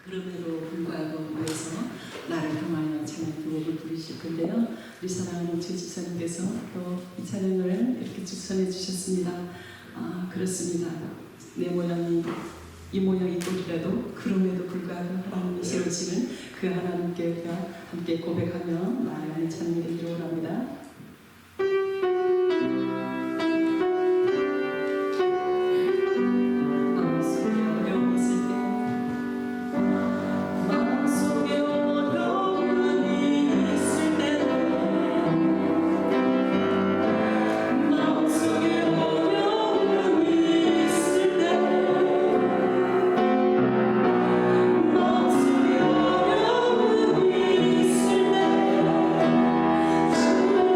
그럼에도 불구하고 위해서 나를 통하여 찬양 두 곡을 부르실 건데요. 우리 사랑하는 최지선님께서 또 이 찬양을 이렇게 추천해 주셨습니다. 그렇습니다. 내 모양이 이 모양이 꼴이라도 그럼에도 불구하고 하나님이 세우시는 그 하나님께 함께 고백하며 나아가는 찬양이 되기를 원합니다. 주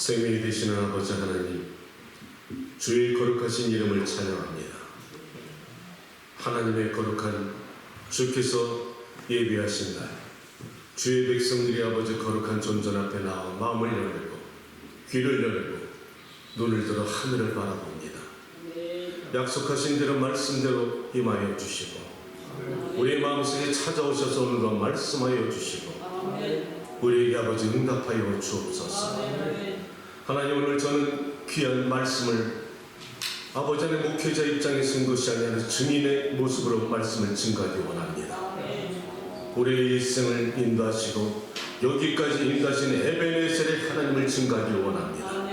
생명이 되시는 아버지 하나님, 주의 거룩하신 이름을 찬양합니다. 하나님의 거룩한 주께서 예비하신 날, 주의 백성들이 아버지 거룩한 존전 앞에 나와 마음을 열고 귀를 열고 눈을 들어 하늘을 바라봅니다. 약속하신 대로 말씀대로 임하여 주시고 우리의 마음속에 찾아오셔서 오늘도 말씀하여 주시고 우리에게 아버지 응답하여 주옵소서. 하나님, 오늘 저는 귀한 말씀을 아버지 안의 목회자 입장에 쓴 것이 아니라 증인의 모습으로 말씀을 증거하기 원합니다. 우리의 일생을 인도하시고 여기까지 인도하신 에베네셀의 하나님을 증거하기 원합니다.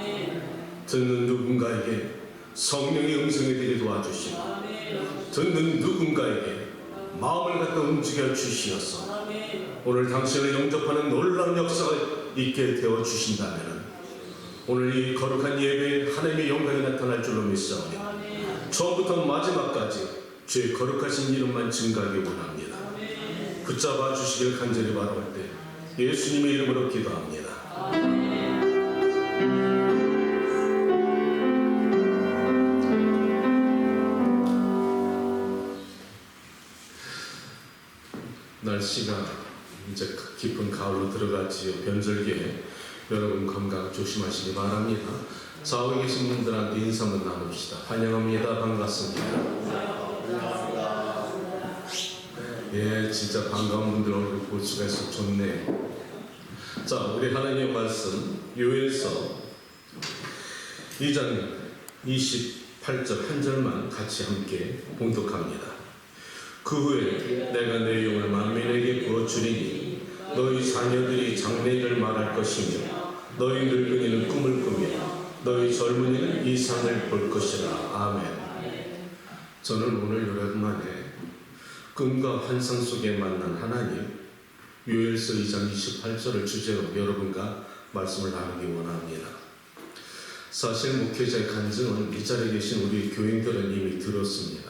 듣는 누군가에게 성령의 음성이 되게 도와주시고 듣는 누군가에게 마음을 갖다 움직여 주시어서 오늘 당신을 영접하는 놀라운 역사가 있게 되어 주신다면 오늘 이 거룩한 예배에 하나님의 영광이 나타날 줄로 믿사오니 처음부터 마지막까지 주의 거룩하신 이름만 증거하기 원합니다. 붙잡아 주시길 간절히 바라올 때 예수님의 이름으로 기도합니다. 날씨가 이제 깊은 가을로 들어가지요. 변절기에 여러분 건강 조심하시기 바랍니다. 좌우에 계신 분들한테 인사 한번 나눕시다. 환영합니다. 반갑습니다. 예, 진짜 반가운 분들 얼굴 볼 수가 있어 좋네요. 자, 우리 하나님의 말씀 요엘서 2장 28절 한 절만 같이 함께 봉독합니다. 그 후에 내가 내 영을 만민에게 부어주리니 너희 자녀들이 장래를 말할 것이며 너희 늙은이는 꿈을 꾸며 너희 젊은이는 이상을 볼 것이라. 아멘. 저는 오늘 여러분만의 꿈과 환상 속에 만난 하나님, 요엘서 2장 28절을 주제로 여러분과 말씀을 나누기 원합니다. 사실 목회자의 간증은 이 자리에 계신 우리 교인들은 이미 들었습니다.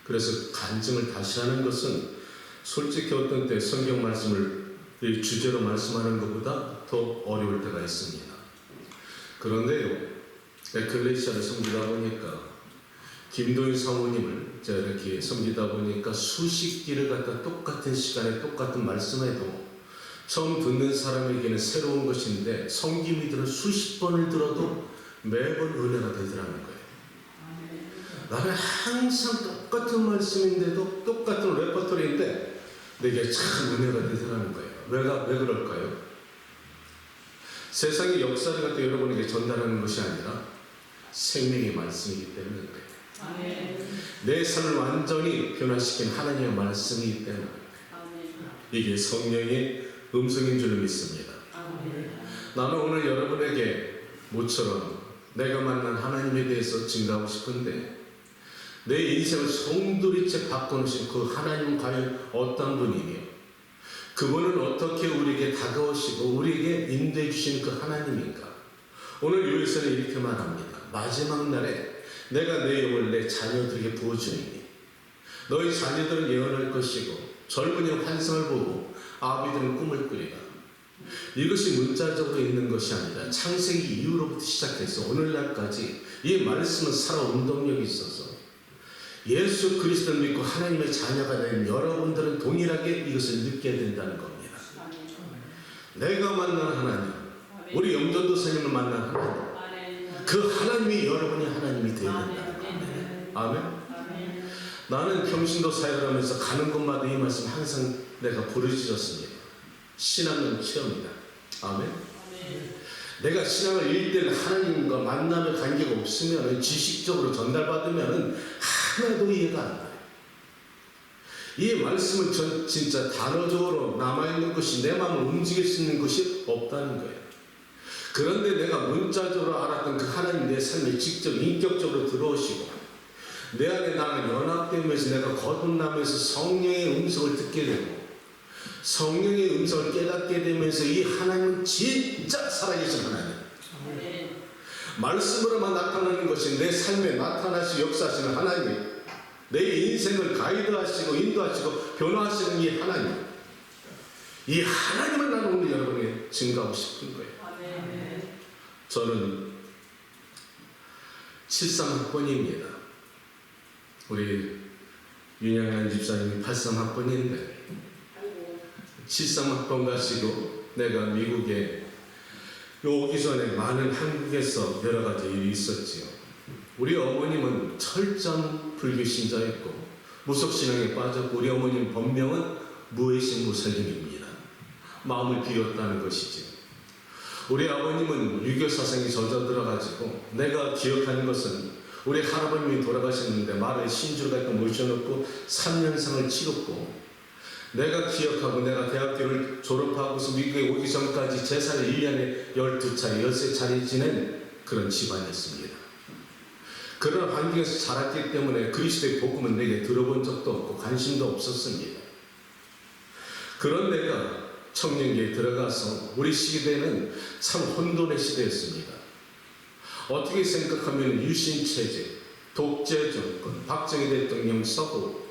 그래서 간증을 다시 하는 것은 솔직히 어떤 때 성경 말씀을 주제로 말씀하는 것보다 더 어려울 때가 있습니다. 그런데요, 에클레시아를 섬기다 보니까 김도인 사모님을 제가 이렇게 섬기다 보니까 수십 기를 갖다 똑같은 시간에 똑같은 말씀해도 처음 듣는 사람에게는 새로운 것인데 섬김이들은 수십 번을 들어도 매번 은혜가 되더라는 거예요. 나는 항상 똑같은 말씀인데도 똑같은 레퍼토리인데 내게 참 은혜가 되더라는 거예요. 왜 그럴까요? 세상의 역사를 갖다 여러분에게 전달하는 것이 아니라 생명의 말씀이기 때문인 거예요. 내 삶을 완전히 변화시킨 하나님의 말씀이기 때문에 이게 성령의 음성인 줄 믿습니다. 나는 오늘 여러분에게 모처럼 내가 만난 하나님에 대해서 증거하고 싶은데 내 인생을 송두리째 바꿔놓으신 그 하나님은 과연 어떤 분이며 그분은 어떻게 우리에게 다가오시고 우리에게 인도해 주시는 그 하나님인가. 오늘 요엘서는 이렇게 말합니다. 마지막 날에 내가 내 영을 내 자녀들에게 부어주니 너희 자녀들은 예언할 것이고 젊은이는 환상을 보고 아비들은 꿈을 꾸리라. 이것이 문자적으로 있는 것이 아니라 창세기 이후로부터 시작해서 오늘날까지 이 말씀은 살아 운동력이 있어서 예수 그리스도를 믿고 하나님의 자녀가 된 여러분들은 동일하게 이것을 느껴야 된다는 겁니다. 내가 만난 하나님, 우리 영전도사님을 만난 하나님, 그 하나님이 여러분이 하나님이 되어야 된다는 겁니다. 아멘. 나는 평신도 사역을 하면서 가는 곳마다 이 말씀 항상 내가 부르짖었습니다. 신앙은 체험이다. 아멘. 내가 신앙을 일대일 하나님과 만남의 관계가 없으면 지식적으로 전달받으면 하나도 이해가 안 가요. 이 말씀은 진짜 단어적으로 남아있는 것이 내 마음을 움직일 수 있는 것이 없다는 거예요. 그런데 내가 문자적으로 알았던 그 하나님 내 삶에 직접 인격적으로 들어오시고 내 안에 나는 연합되면서 내가 거듭나면서 성령의 음성을 듣게 되고 성령의 음성을 깨닫게 되면서 이 하나님은 진짜 살아계신 하나님. 말씀으로만 나타나는 것이 내 삶에 나타나시고 역사하시는 하나님, 내 인생을 가이드하시고 인도하시고 변화하시는 이 하나님, 이 하나님을 나는 오늘 여러분에게 증거하고 싶은 거예요. 저는 73학번입니다. 우리 윤영란 집사님이 83학번인데 73학번 가지고 내가 미국에 오기 전에 많은 한국에서 여러 가지 일이 있었지요. 우리 어머님은 철저한 불교 신자였고 무속신앙에 빠졌고 우리 어머님 본명은 무해신 무살림입니다. 마음을 비웠다는 것이지. 우리 아버님은 유교 사상에 젖어들어가지고 내가 기억하는 것은 우리 할아버님이 돌아가셨는데 말을 신주를 갖다 모셔놓고 3년상을 치렀고 내가 기억하고 내가 대학교를 졸업하고서 미국에 오기 전까지 제사를 1년에 12차례, 13차례 지낸 그런 집안이었습니다. 그런 환경에서 자랐기 때문에 그리스도의 복음은 내게 들어본 적도 없고 관심도 없었습니다. 그런 내가 청년기에 들어가서 우리 시대는 참 혼돈의 시대였습니다. 어떻게 생각하면 유신체제, 독재 정권, 박정희 대통령 서고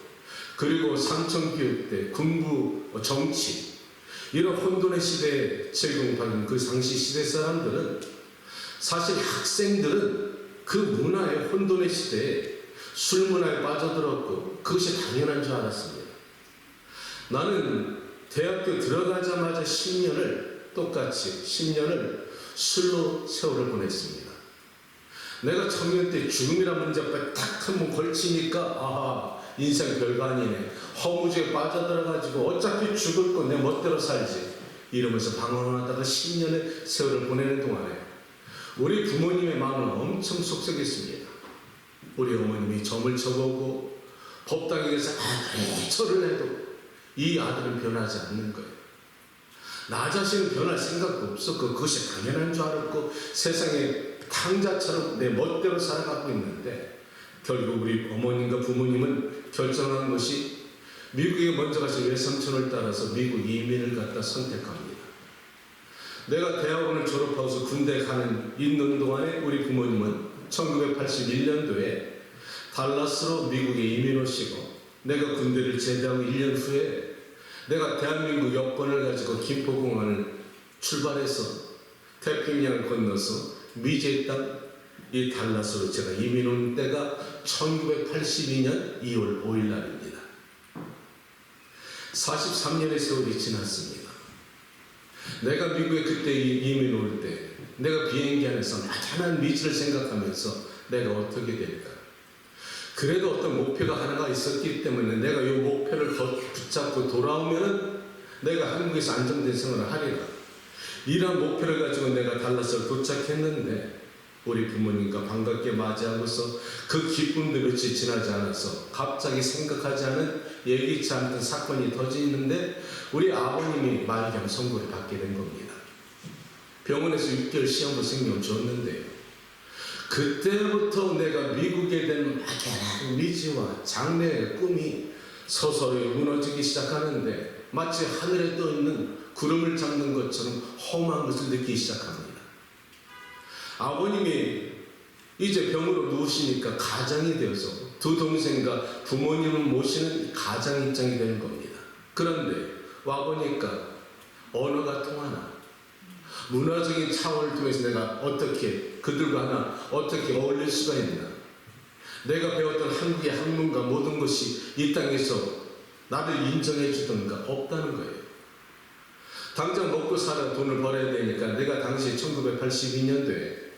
그리고 삼청교육대, 군부, 정치 이런 혼돈의 시대에 제공받은 그 당시 시대 사람들은 사실 학생들은 그 문화의 혼돈의 시대에 술 문화에 빠져들었고 그것이 당연한 줄 알았습니다. 나는 대학교 들어가자마자 10년을 똑같이 10년을 술로 세월을 보냈습니다. 내가 청년 때 죽음이란 문제 앞에 딱 한 번 걸치니까 아하 인생 별거 아니네. 허무주에 빠져들어가지고 어차피 죽을 거 내 멋대로 살지 이러면서 방황하다가 10년의 세월을 보내는 동안에 우리 부모님의 마음은 엄청 속썩였습니다. 우리 어머님이 점을 쳐보고 법당에서 절을 해도 이 아들은 변하지 않는 거예요. 나 자신은 변할 생각도 없었고 그것이 당연한 줄 알았고 세상에 탕자처럼 내 멋대로 살아가고 있는데 결국 우리 어머님과 부모님은 결정한 것이 미국에 먼저 가서 외삼촌을 따라서 미국 이민을 갖다 선택합니다. 내가 대학원을 졸업하고서 군대 있는 동안에 우리 부모님은 1981년도에 달라스로 미국에 이민 오시고 내가 군대를 제대하고 1년 후에 내가 대한민국 여권을 가지고 김포공항을 출발해서 태평양을 건너서 미제 땅 이 달라스로 제가 이민 온 때가 1982년 2월 5일 날입니다. 43년의 세월이 지났습니다. 내가 미국에 그때 이민 올 때 내가 비행기 안에서 나타난 미지를 생각하면서 내가 어떻게 될까? 그래도 어떤 목표가 하나가 있었기 때문에 내가 이 목표를 붙잡고 돌아오면은 내가 한국에서 안정된 생활을 하리라. 이런 목표를 가지고 내가 달라스를 도착했는데 우리 부모님과 반갑게 맞이하고서 그 기쁨도 며칠 지나지 않아서 갑자기 생각하지 않은 예기치 않던 사건이 터지는데 우리 아버님이 말기암 선고를 받게 된 겁니다. 병원에서 6개월 시험부 생명을 줬는데요. 그때부터 내가 미국에 대한 막연한 미지와 장래의 꿈이 서서히 무너지기 시작하는데 마치 하늘에 떠있는 구름을 잡는 것처럼 험한 것을 느끼기 시작합니다. 아버님이 이제 병으로 누우시니까 가장이 되어서 두 동생과 부모님을 모시는 가장 입장이 되는 겁니다. 그런데 와보니까 언어가 통하나 문화적인 차원을 통해서 내가 어떻게 그들과 하나 어떻게 어울릴 수가 있나. 내가 배웠던 한국의 학문과 모든 것이 이 땅에서 나를 인정해 주던가 없다는 거예요. 당장 먹고 살아 돈을 벌어야 되니까 내가 당시 1982년도에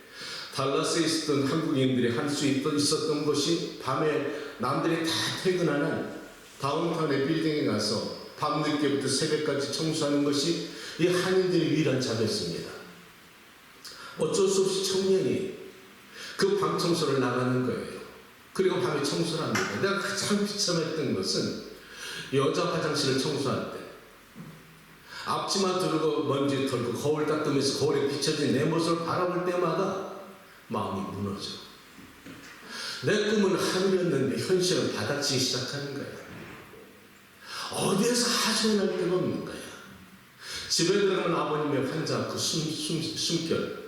달라스에 있었던 한국인들이 할 수 있었던 것이 밤에 남들이 다 퇴근하는 다운타운의 빌딩에 가서 밤늦게부터 새벽까지 청소하는 것이 이 한인들의 유일한 자비였습니다. 어쩔 수 없이 청년이 그 밤 청소를 나가는 거예요. 그리고 밤에 청소를 합니다. 내가 가장 비참했던 것은 여자 화장실을 청소할 때 앞치마 두르고 먼지 털고 거울 닦으면서 거울에 비춰진 내 모습을 바라볼 때마다 마음이 무너져. 내 꿈은 하늘이었는데 현실은 바닥치기 시작하는 거야. 어디에서 하소연할 데가 없는 거야. 집에 들어가면 아버님의 환자 그 숨결.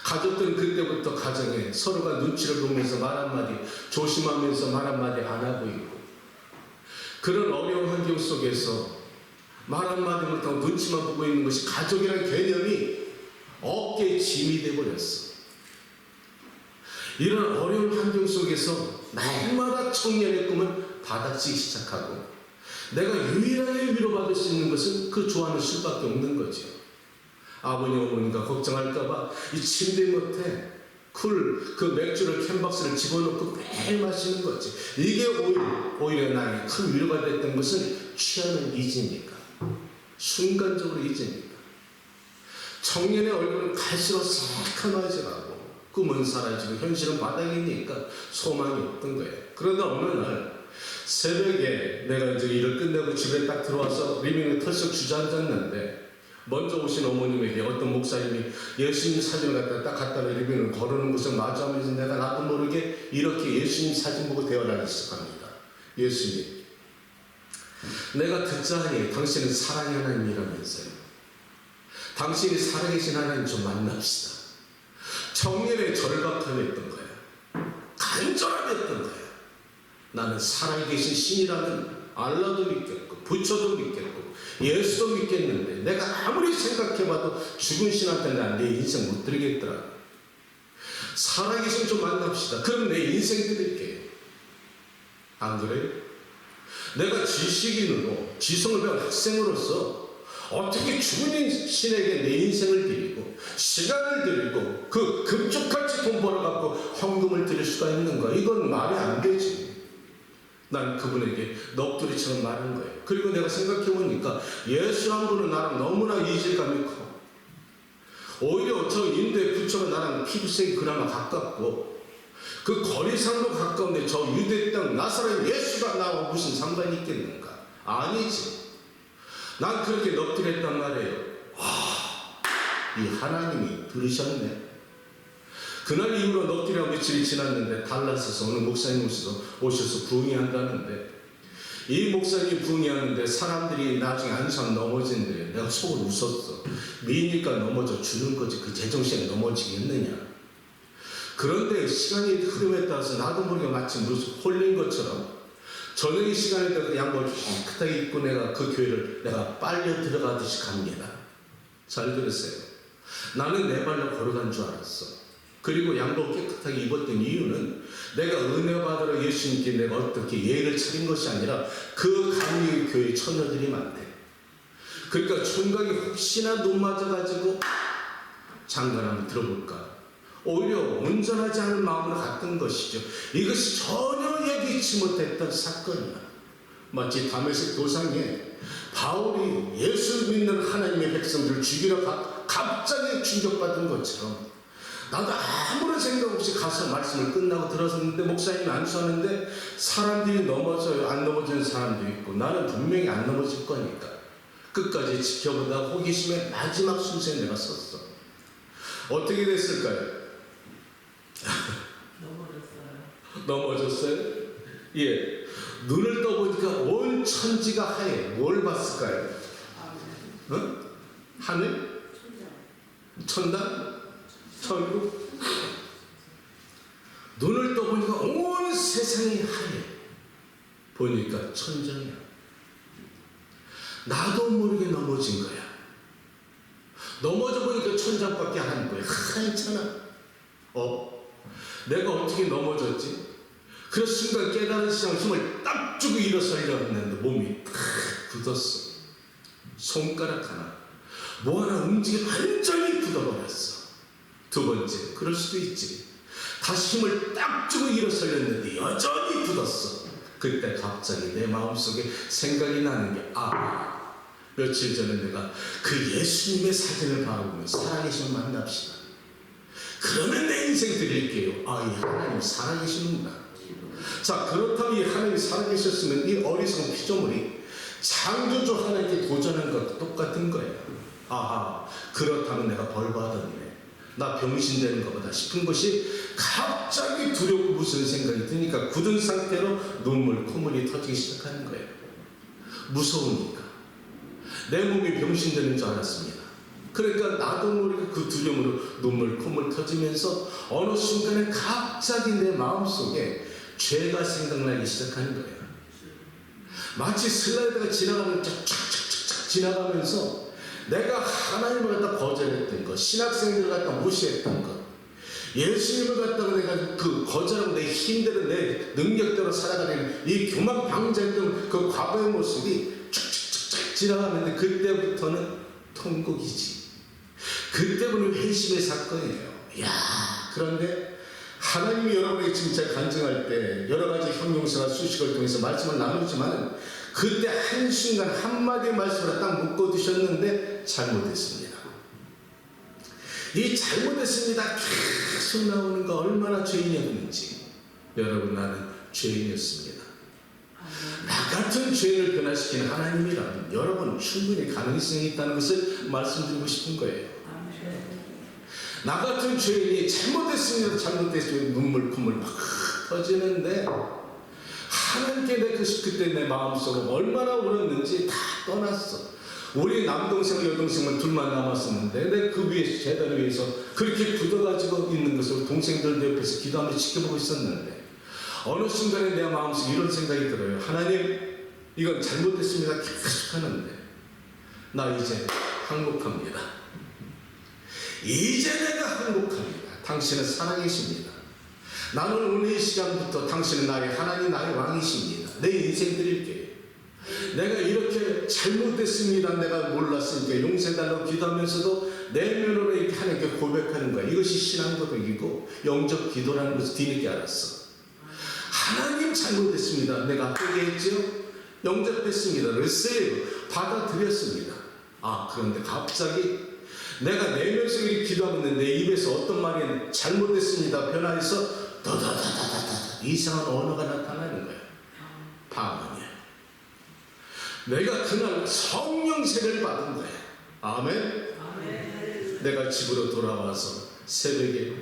가족들은 그때부터 가정에 서로가 눈치를 보면서 말 한마디 조심하면서 말 한마디 안 하고 있고 그런 어려운 환경 속에서 말 한마디 못하고 눈치만 보고 있는 것이 가족이라는 개념이 어깨에 짐이 돼버렸어. 이런 어려운 환경 속에서 날마다 청년의 꿈은 바닥치기 시작하고, 내가 유일하게 위로받을 수 있는 것은 그 좋아하는 술밖에 없는 거죠. 아버님 어머니가 걱정할까봐 이 침대 밑에 그 맥주를 캔박스를 집어넣고 매일 마시는 거지. 이게 오히려 나에게 큰 위로가 됐던 것은 취하는 잊으니까, 순간적으로 잊으니까. 청년의 얼굴은 갈수록 새카매져가고 꿈은 사라지고 현실은 바닥이니까 소망이 없던 거예요. 그러다 어느 날 새벽에 내가 이제 일을 끝내고 집에 딱 들어와서 리빙에 털썩 주저앉았는데, 먼저 오신 어머님에게 어떤 목사님이 예수님 사진을 갖다 리빙을 걸어놓은 것을 마주하면서 내가 나도 모르게 이렇게 예수님 사진 보고 대화를 시작합니다. 예수님, 내가 듣자하니 당신은 사랑의 하나님이라면서요. 당신이 살아계신 하나님 좀 만납시다. 청년의 절박함이 었던 거야. 간절함이 었던 거야. 나는 살아계신 신이라면 알라도 믿겠고 부처도 믿겠고 예수도 믿겠는데, 내가 아무리 생각해봐도 죽은 신한테 난 내 인생 못 드리겠더라. 살아계신 좀 만납시다. 그럼 내 인생 드릴게요. 안 그래요? 내가 지식인으로 지성을 배운 학생으로서 어떻게 죽은 신에게 내 인생을 드리고 시간을 드리고 그 금쪽같이 돈 벌어갖고 헌금을 드릴 수가 있는가? 이건 말이 안 되지. 난 그분에게 넋두리처럼 말한 거예요. 그리고 내가 생각해보니까 예수 한 분은 나랑 너무나 이질감이 커. 오히려 저 인도의 부처가 나랑 피부색이 그나마 가깝고 그 거리상도 가까운데 저 유대 땅 나사렛 예수가 나와 무슨 상관이 있겠는가? 아니지. 난 그렇게 넋두렸단 말이에요. 이 하나님이 들으셨네. 그날 이후로 넋두리하고 며칠이 지났는데 달라스에서 어느 목사님 오셔서 부흥회한다는데, 이 목사님이 부흥회하는데 사람들이 나중에 안수하면 넘어진대. 내가 속으로 웃었어. 미니까 넘어져 주는 거지 그 제정신에 넘어지겠느냐. 그런데 시간이 흐름에 따라서 나도 모르게 마치 무슨 홀린 것처럼 저녁 시간에 내가 양복을 깨끗하게 입고 내가 그 교회를 내가 빨려 들어가듯이 갑니다. 잘 들으세요. 나는 내 발로 걸어간 줄 알았어. 그리고 양복 깨끗하게 입었던 이유는 내가 은혜 받으러 예수님께 내가 어떻게 예의를 차린 것이 아니라 그 감리 교회 처녀들이 많대. 그러니까 총각이 혹시나 눈 맞아가지고 장관 한번 들어볼까, 오히려 온전하지 않은 마음으로 갔던 것이죠. 이것이 전혀 예기치 못했던 사건이야. 마치 다메섹 도상에 바울이 예수 믿는 하나님의 백성들을 죽이러 갑자기 충격받은 것처럼 나도 아무런 생각 없이 가서 말씀을 끝나고 들었는데 목사님이 안수하는데 사람들이 넘어져요. 안 넘어지는 사람도 있고 나는 분명히 안 넘어질 거니까 끝까지 지켜보다 호기심의 마지막 순서에 내가 섰어. 어떻게 됐을까요? 넘어졌어요? 예. 눈을 떠보니까 온 천지가 하얘. 뭘 봤을까요? 어? 하늘? 천당? 천국? 눈을 떠보니까 온 세상이 하얘. 보니까 천장이야. 나도 모르게 넘어진 거야. 넘어져 보니까 천장밖에 안 보여. 하얘잖아. 내가 어떻게 넘어졌지? 그 순간 깨달은 시장 힘을 딱 주고 일어서려고 했는데 몸이 탁 굳었어. 손가락 하나, 뭐 하나 움직이 완전히 굳어버렸어. 두 번째, 그럴 수도 있지. 다시 힘을 딱 주고 일어서려는데 여전히 굳었어. 그때 갑자기 내 마음속에 생각이 나는 게, 며칠 전에 내가 그 예수님의 사진을 바라보며 살아계신 만납시다. 그러면 내 인생 드릴게요. 이 하나님 살아계시는구나. 자, 그렇다면 이 하나님이 살아계셨으면 이 어리석은 피조물이 창조주 하나님께 도전한 것과 똑같은 거예요. 그렇다면 내가 벌 받았네. 나 병신 되는 것보다 싶은 것이 갑자기 두렵고 무슨 생각이 드니까 굳은 상태로 눈물, 콧물이 터지기 시작하는 거예요. 무서우니까. 내 몸이 병신 되는 줄 알았습니다. 그러니까 나도 모르게 그 두려움으로 눈물, 콧물 터지면서 어느 순간에 갑자기 내 마음속에 죄가 생각나기 시작하는 거예요. 마치 슬라이드가 지나가면 쫙쫙쫙쫙 지나가면서 내가 하나님을 갖다 거절했던 것, 신학생들을 갖다 무시했던 것, 예수님을 갖다가 내가 그 거절하고 내 힘대로 내 능력대로 살아가는 이 교만방자했던 그 과거의 모습이 쭉쭉쭉 지나가는데 그때부터는 통곡이지. 그때부터는 회심의 사건이에요. 야, 그런데 하나님이 여러분에게 지금 제가 간증할 때 여러 가지 형용사가 수식을 통해서 말씀을 나누지만 그때 한순간 한마디의 말씀을 딱 묶어두셨는데 잘못했습니다. 이 잘못했습니다 계속 나오는 거 얼마나 죄인이었는지. 여러분, 나는 죄인이었습니다. 나 같은 죄인을 변화시키는 하나님이라면 여러분 충분히 가능성이 있다는 것을 말씀드리고 싶은 거예요. 나 같은 죄인이 잘못했습니다. 눈물 콧물 막 터지는데 하나님께 그때 내 마음속으로 얼마나 울었는지 다 떠났어. 우리 남동생 여동생은 둘만 남았었는데 내 그 위에 제단 위에서 그렇게 굳어가지고 있는 것을 동생들도 옆에서 기도하면서 지켜보고 있었는데 어느 순간에 내 마음속에 이런 생각이 들어요. 하나님, 이건 잘못됐습니다 계속 하는데 나 이제 항복합니다. 이제 내가 항복합니다. 당신은 살아계십니다. 나는 오늘 이 시간부터 당신은 나의 하나님, 나의 왕이십니다. 내 인생 드릴게요. 내가 이렇게 잘못됐습니다. 내가 몰랐으니까 용서해달라고 기도하면서도 내면으로 이렇게 하나님께 고백하는 거야. 이것이 신앙 고백이고 영적 기도라는 것을 뒤늦게 알았어. 하나님, 잘못됐습니다. 내가 회개했지요. 영접했습니다. receive, 받아들였습니다. 그런데 갑자기 내가 내면서 이렇게 기도하고 있는데 내 입에서 어떤 말이 잘못됐습니다 변화해서 더더더더더더 이상한 언어가 나타나는 거예요. 방언이에요. 내가 그날 성령 세례를 받은 거예요. 아멘. 내가 집으로 돌아와서 새벽에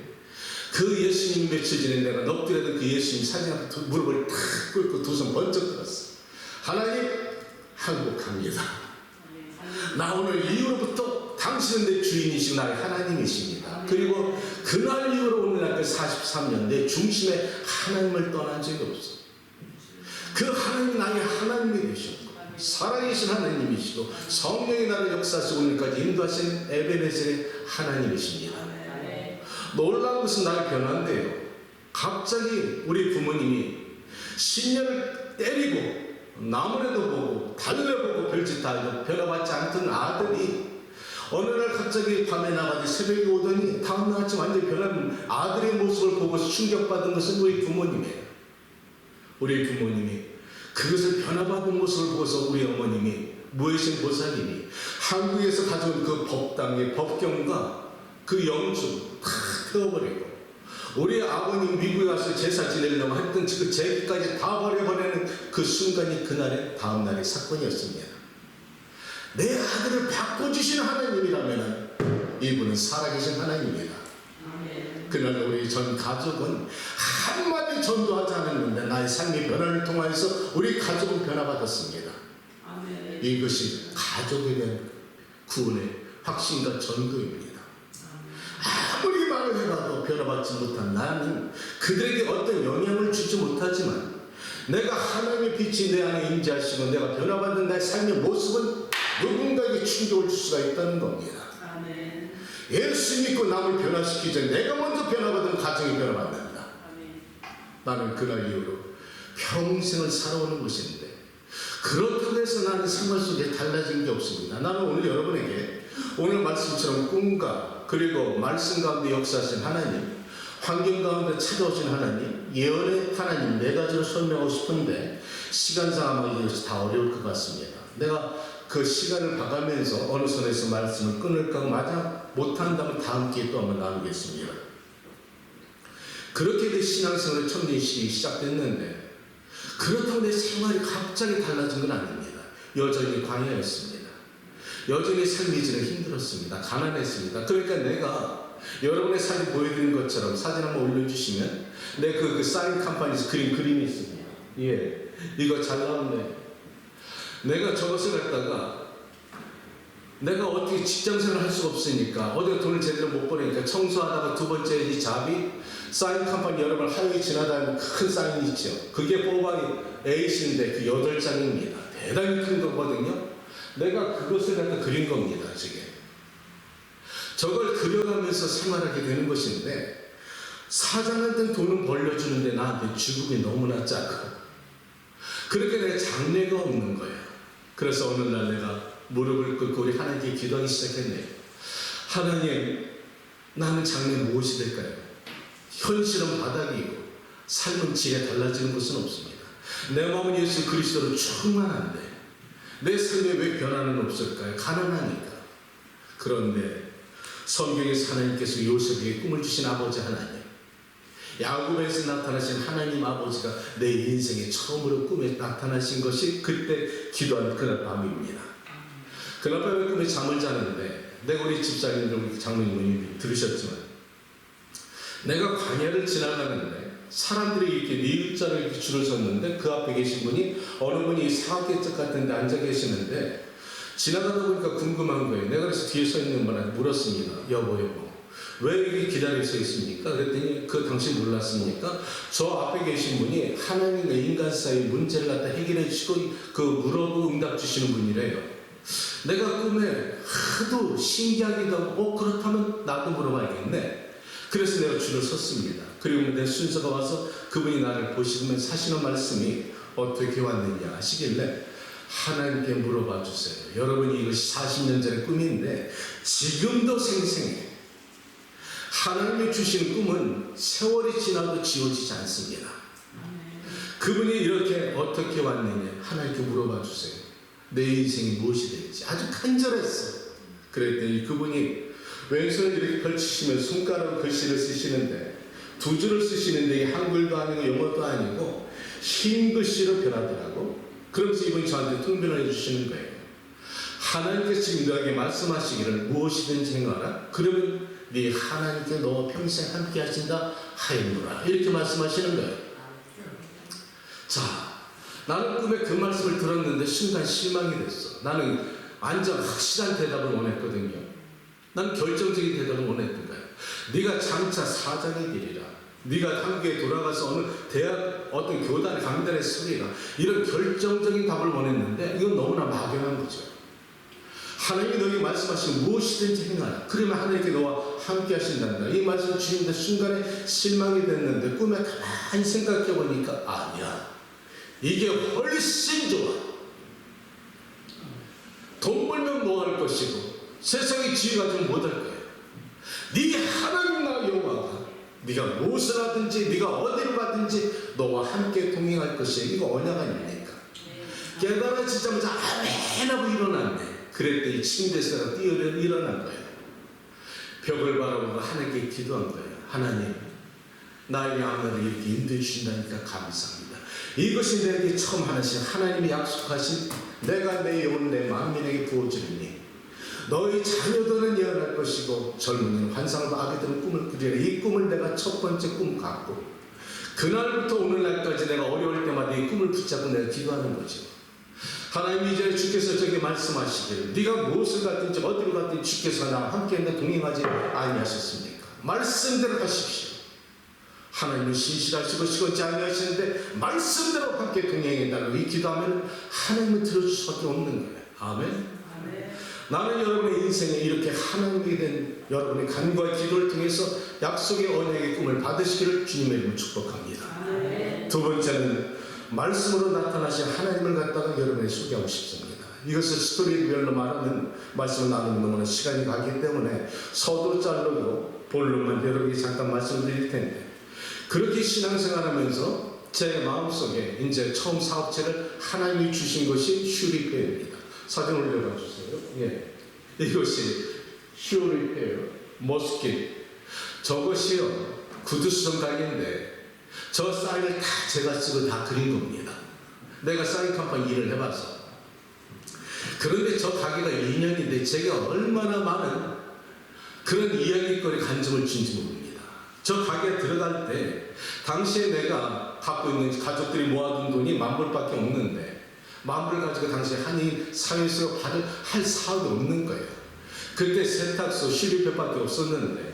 그 예수님 며칠 전에 내가 넋두리던 그 예수님 사진 앞에 무릎을 탁 꿇고 두 손 번쩍 들었어. 하나님, 항복합니다. 나 오늘 이후로부터 당신은 내 주인이시고 나의 하나님이십니다. 그리고 그날 이후로 오늘날까지 43년 내 중심에 하나님을 떠난 적이 없어. 그 하나님이 나의 하나님이 되셨고 살아계신 하나님이시고 성령이 나를 역사하시고 오늘까지 인도하시는 에베네셀의 하나님이십니다. 놀라운 것은 나의 변화인데요. 갑자기 우리 부모님이 신년을 때리고 나무래도 보고 달래보고 별짓 다 해도 변화받지 않던 아들이 어느 날 갑자기 밤에 나가지 새벽에 오더니 다음날 아침 완전히 변한 아들의 모습을 보고서 충격받은 것은 우리 부모님이에요. 우리 부모님이 그것을 변화받은 모습을 보고서 우리 어머님이 무해신 보살님이 한국에서 가져온 그 법당의 법경과 그 영주 다 태워버리고 우리 아버님 미국에 가서 제사 지내려고 했던 그 제기까지 다 버려버리는 그 순간이 그날의 다음날의 사건이었습니다. 내 아들을 바꿔주신 하나님이라면 이분은 살아계신 하나님입니다. 그날 우리 전 가족은 한마디 전도하지 않았는데 나의 삶의 변화를 통하여서 우리 가족은 변화받았습니다. 이것이 가족에 대한 구원의 확신과 전도입니다. 아무리 말을 해봐도 변화받지 못한 나는 그들에게 어떤 영향을 주지 못하지만 내가 하나님의 빛이 내 안에 임재하시고 내가 변화받는 나의 삶의 모습은 누군가에게 충격을 줄 수가 있다는 겁니다. 예수 믿고 남을 변화시키기 전에 내가 먼저 변화받은 가정이 변화받는다. 나는 그날 이후로 평생을 살아오는 것인데 그렇다고 해서 나는 생활 속에 달라진 게 없습니다. 나는 오늘 여러분에게 오늘 말씀처럼 꿈과 그리고 말씀 가운데 역사하신 하나님, 환경 가운데 찾아오신 하나님, 예언의 하나님 네 가지로 설명하고 싶은데 시간상 아마 이것이 다 어려울 것 같습니다. 내가 그 시간을 봐가면서 어느 선에서 말씀을 끊을까 마저 못한다면 다음 기회에 또 한번 나누겠습니다. 그렇게 내 신앙생활의 청진식이 시작됐는데 그렇다고 내 생활이 갑자기 달라진 건 아닙니다. 여전히 광야였습니다. 여전히 삶이 저는 힘들었습니다. 가난했습니다. 그러니까 내가 여러분의 사진 보여드린 것처럼 사진 한번 올려주시면 내 그 사인 컴퍼니에서 그린 그림이 있습니다. 예, 이거 잘 나왔네. 내가 저것을 갖다가 내가 어떻게 직장생활을 할 수가 없으니까 어디가 돈을 제대로 못 버니까 청소하다가 두 번째 이 잡이 사인 컴퍼니 여러분 하루에 지나다니는 큰 사인이 있죠. 그게 뽑아니 A인데 그 8장입니다. 대단히 큰 거거든요. 내가 그것을 갖다 그린 겁니다. 지금 저걸 그려가면서 생활하게 되는 것인데 사장한테는 돈은 벌려주는데 나한테 주국이 너무나 작고 그렇게 내 장래가 없는 거야. 그래서 어느 날 내가 무릎을 꿇고 우리 하나님께 기도하기 시작했네요. 하나님, 나는 장래 무엇이 될까요? 현실은 바닥이고 삶은 질에 달라지는 것은 없습니다. 내 마음은 예수 그리스도로 충만한데 내 삶에 왜 변화는 없을까요? 가난하니까. 그런데 성경에서 하나님께서 요셉에게 꿈을 주신 아버지 하나님, 야곱에서 나타나신 하나님 아버지가 내 인생에 처음으로 꿈에 나타나신 것이 그때 기도한 그날 밤입니다. 그날 밤에 꿈에 잠을 자는데 내가 우리 집사님들 우리 장로님이 들으셨지만 내가 광야를 지나가는데 사람들이 이렇게 니을자로 이렇게 줄을 섰는데 그 앞에 계신 분이 어느 분이 사각개적 같은 데 앉아 계시는데 지나가다 보니까 궁금한 거예요. 내가 그래서 뒤에 서 있는 분한테 물었습니다. 여보 왜 이렇게 기다려 서 있습니까? 그랬더니 그 당신 몰랐습니까? 저 앞에 계신 분이 하나님과 인간 사이의 문제를 갖다 해결해 주시고 그 물어보고 응답 주시는 분이래요. 내가 꿈에 하도 신기하기도 하고 그렇다면 나도 물어봐야겠네. 그래서 내가 줄을 섰습니다. 그리고 내 순서가 와서 그분이 나를 보시면서 하시는 말씀이 어떻게 왔느냐 하시길래 하나님께 물어봐 주세요. 여러분이 이것이 40년 전의 꿈인데 지금도 생생해. 하나님이 주신 꿈은 세월이 지나도 지워지지 않습니다. 그분이 이렇게 어떻게 왔느냐 하나님께 물어봐 주세요. 내 인생이 무엇이 될지. 아주 간절했어. 그랬더니 그분이 왼손을 이렇게 펼치시면 손가락으로 글씨를 쓰시는데 두 줄을 쓰시는데 이게 한글도 아니고 영어도 아니고 흰 글씨로 변하더라고. 그러면서 이분이 저한테 통변을 해주시는 거예요. 하나님께서 지금 너에게 말씀하시기를 무엇이든지 행하라. 그러면 네 하나님께 너 평생 함께 하신다 하였노라. 이렇게 말씀하시는 거예요. 자, 나는 꿈에 그 말씀을 들었는데 순간 실망이 됐어. 나는 완전 확실한 대답을 원했거든요. 난 결정적인 대답을 원했던 거예요. 네가 장차 사장이 되리라. 네가 한국에 돌아가서 어느 대학 어떤 교단의 강단에 서리라. 이런 결정적인 답을 원했는데 이건 너무나 막연한 거죠. 하나님이 너에게 말씀하시면 무엇이든지 행하라. 그러면 하나님께 너와 함께 하신단다. 이 말씀을 주시는데 순간에 실망이 됐는데 꿈에 가만히 생각해 보니까 아니야. 이게 훨씬 좋아. 돈 벌면 뭐 할 것이고 세상의 지혜 가지고 못 할 거야. 네 하나님 나 여호와가 네가 무엇을 하든지 네가 어디를 가든지 너와 함께 동행할 것이야. 이거 언약 아닙니까? 깨달아지자마자 아멘 하고 일어났네. 그랬더니 침대에서 뛰어 일어난 거예요. 벽을 바라보고 하나님께 기도한 거예요. 하나님, 나에게 아무를 이렇게 인도해 주신다니까 감사합니다. 이것이 내게 처음 하나신 하나님이 약속하신 내가 내 영혼 내 만민에게 부어주리니 너희 자녀들은 예언할 것이고 젊은이는 환상을 봐 아기들은 꿈을 꾸리라. 이 꿈을 내가 첫 번째 꿈 갖고 그날부터 오늘날까지 내가 어려울 때마다 이 꿈을 붙잡고 내가 기도하는 거죠. 하나님 이제 주께서 저에게 말씀하시기를 네가 무엇을 갖든지 어디로 갔든지 주께서 나와 함께 했는데 동행하지 아니하셨습니까? 말씀대로 하십시오. 하나님은 신실하시고 시건치 아니하시는데 말씀대로 함께 동행해달라고 이 기도하면 하나님은 들어줄 수밖에 없는 거예요. 아멘. 아멘. 나는 여러분의 인생에 이렇게 하나님에게 된 여러분의 간구와 기도를 통해서 약속의 언약의 꿈을 받으시기를 주님의 이름으로 축복합니다. 아멘. 두 번째는 말씀으로 나타나신 하나님을 갖다가 여러분에게 소개하고 싶습니다. 이것을 스토리별로 말하면 말씀을 나누는 너무나 시간이 가기 때문에 서두로 자르고 본론만 여러분에게 잠깐 말씀드릴 텐데 그렇게 신앙생활하면서 제 마음속에 이제 처음 사업체를 하나님이 주신 것이 슈리페어입니다. 사진 올려봐 주세요. 예, 이것이 슈리페어 머스킷. 저것이요 구두수성 가게인데 저 사인을 다 제가 쓰고 다 그린 겁니다. 내가 사인 컴퍼니 일을 해봐서. 그런데 저 가게가 2년인데 제가 얼마나 많은 그런 이야기거리 간증을 준지 모릅니다. 저 가게에 들어갈 때 당시에 내가 갖고 있는 가족들이 모아둔 돈이 10,000불밖에 없는데 10,000불을 가지고 당시에 한인 사회에서 할 사업이 없는 거예요. 그때 세탁소 슈리페밖에 없었는데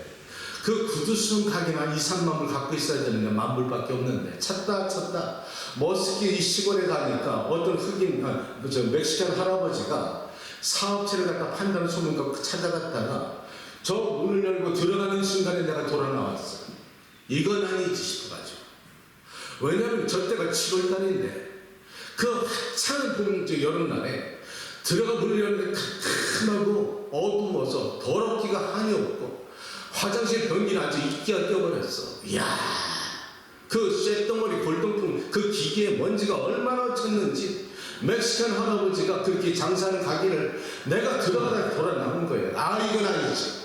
그 구두순 가게만 2-3만 불 갖고 있어야 되는데 10,000불밖에 없는데 찾다 머스킷 이 시골에 가니까 어떤 흑인 멕시칸 할아버지가 사업체를 갖다 판다는 소문 갖고 찾아갔다가 저 문을 열고 들어가는 순간에 내가 돌아 나왔어. 이건 아니지 싶어가지고. 왜냐하면 저 때가 7월달인데 그 한창 봄 여름날에 들어가 문을 열는데 캄캄하고 어두워서 더럽기가 한이 없고 화장실 변기는 아주 이끼가 껴버렸어. 이야, 그 쇳덩어리 골동품 그 기계에 먼지가 얼마나 쳤는지 멕시칸 할아버지가 그렇게 장사하는 가게를 내가 들어가다 돌아 나온 거예요. 아, 이건 아니지.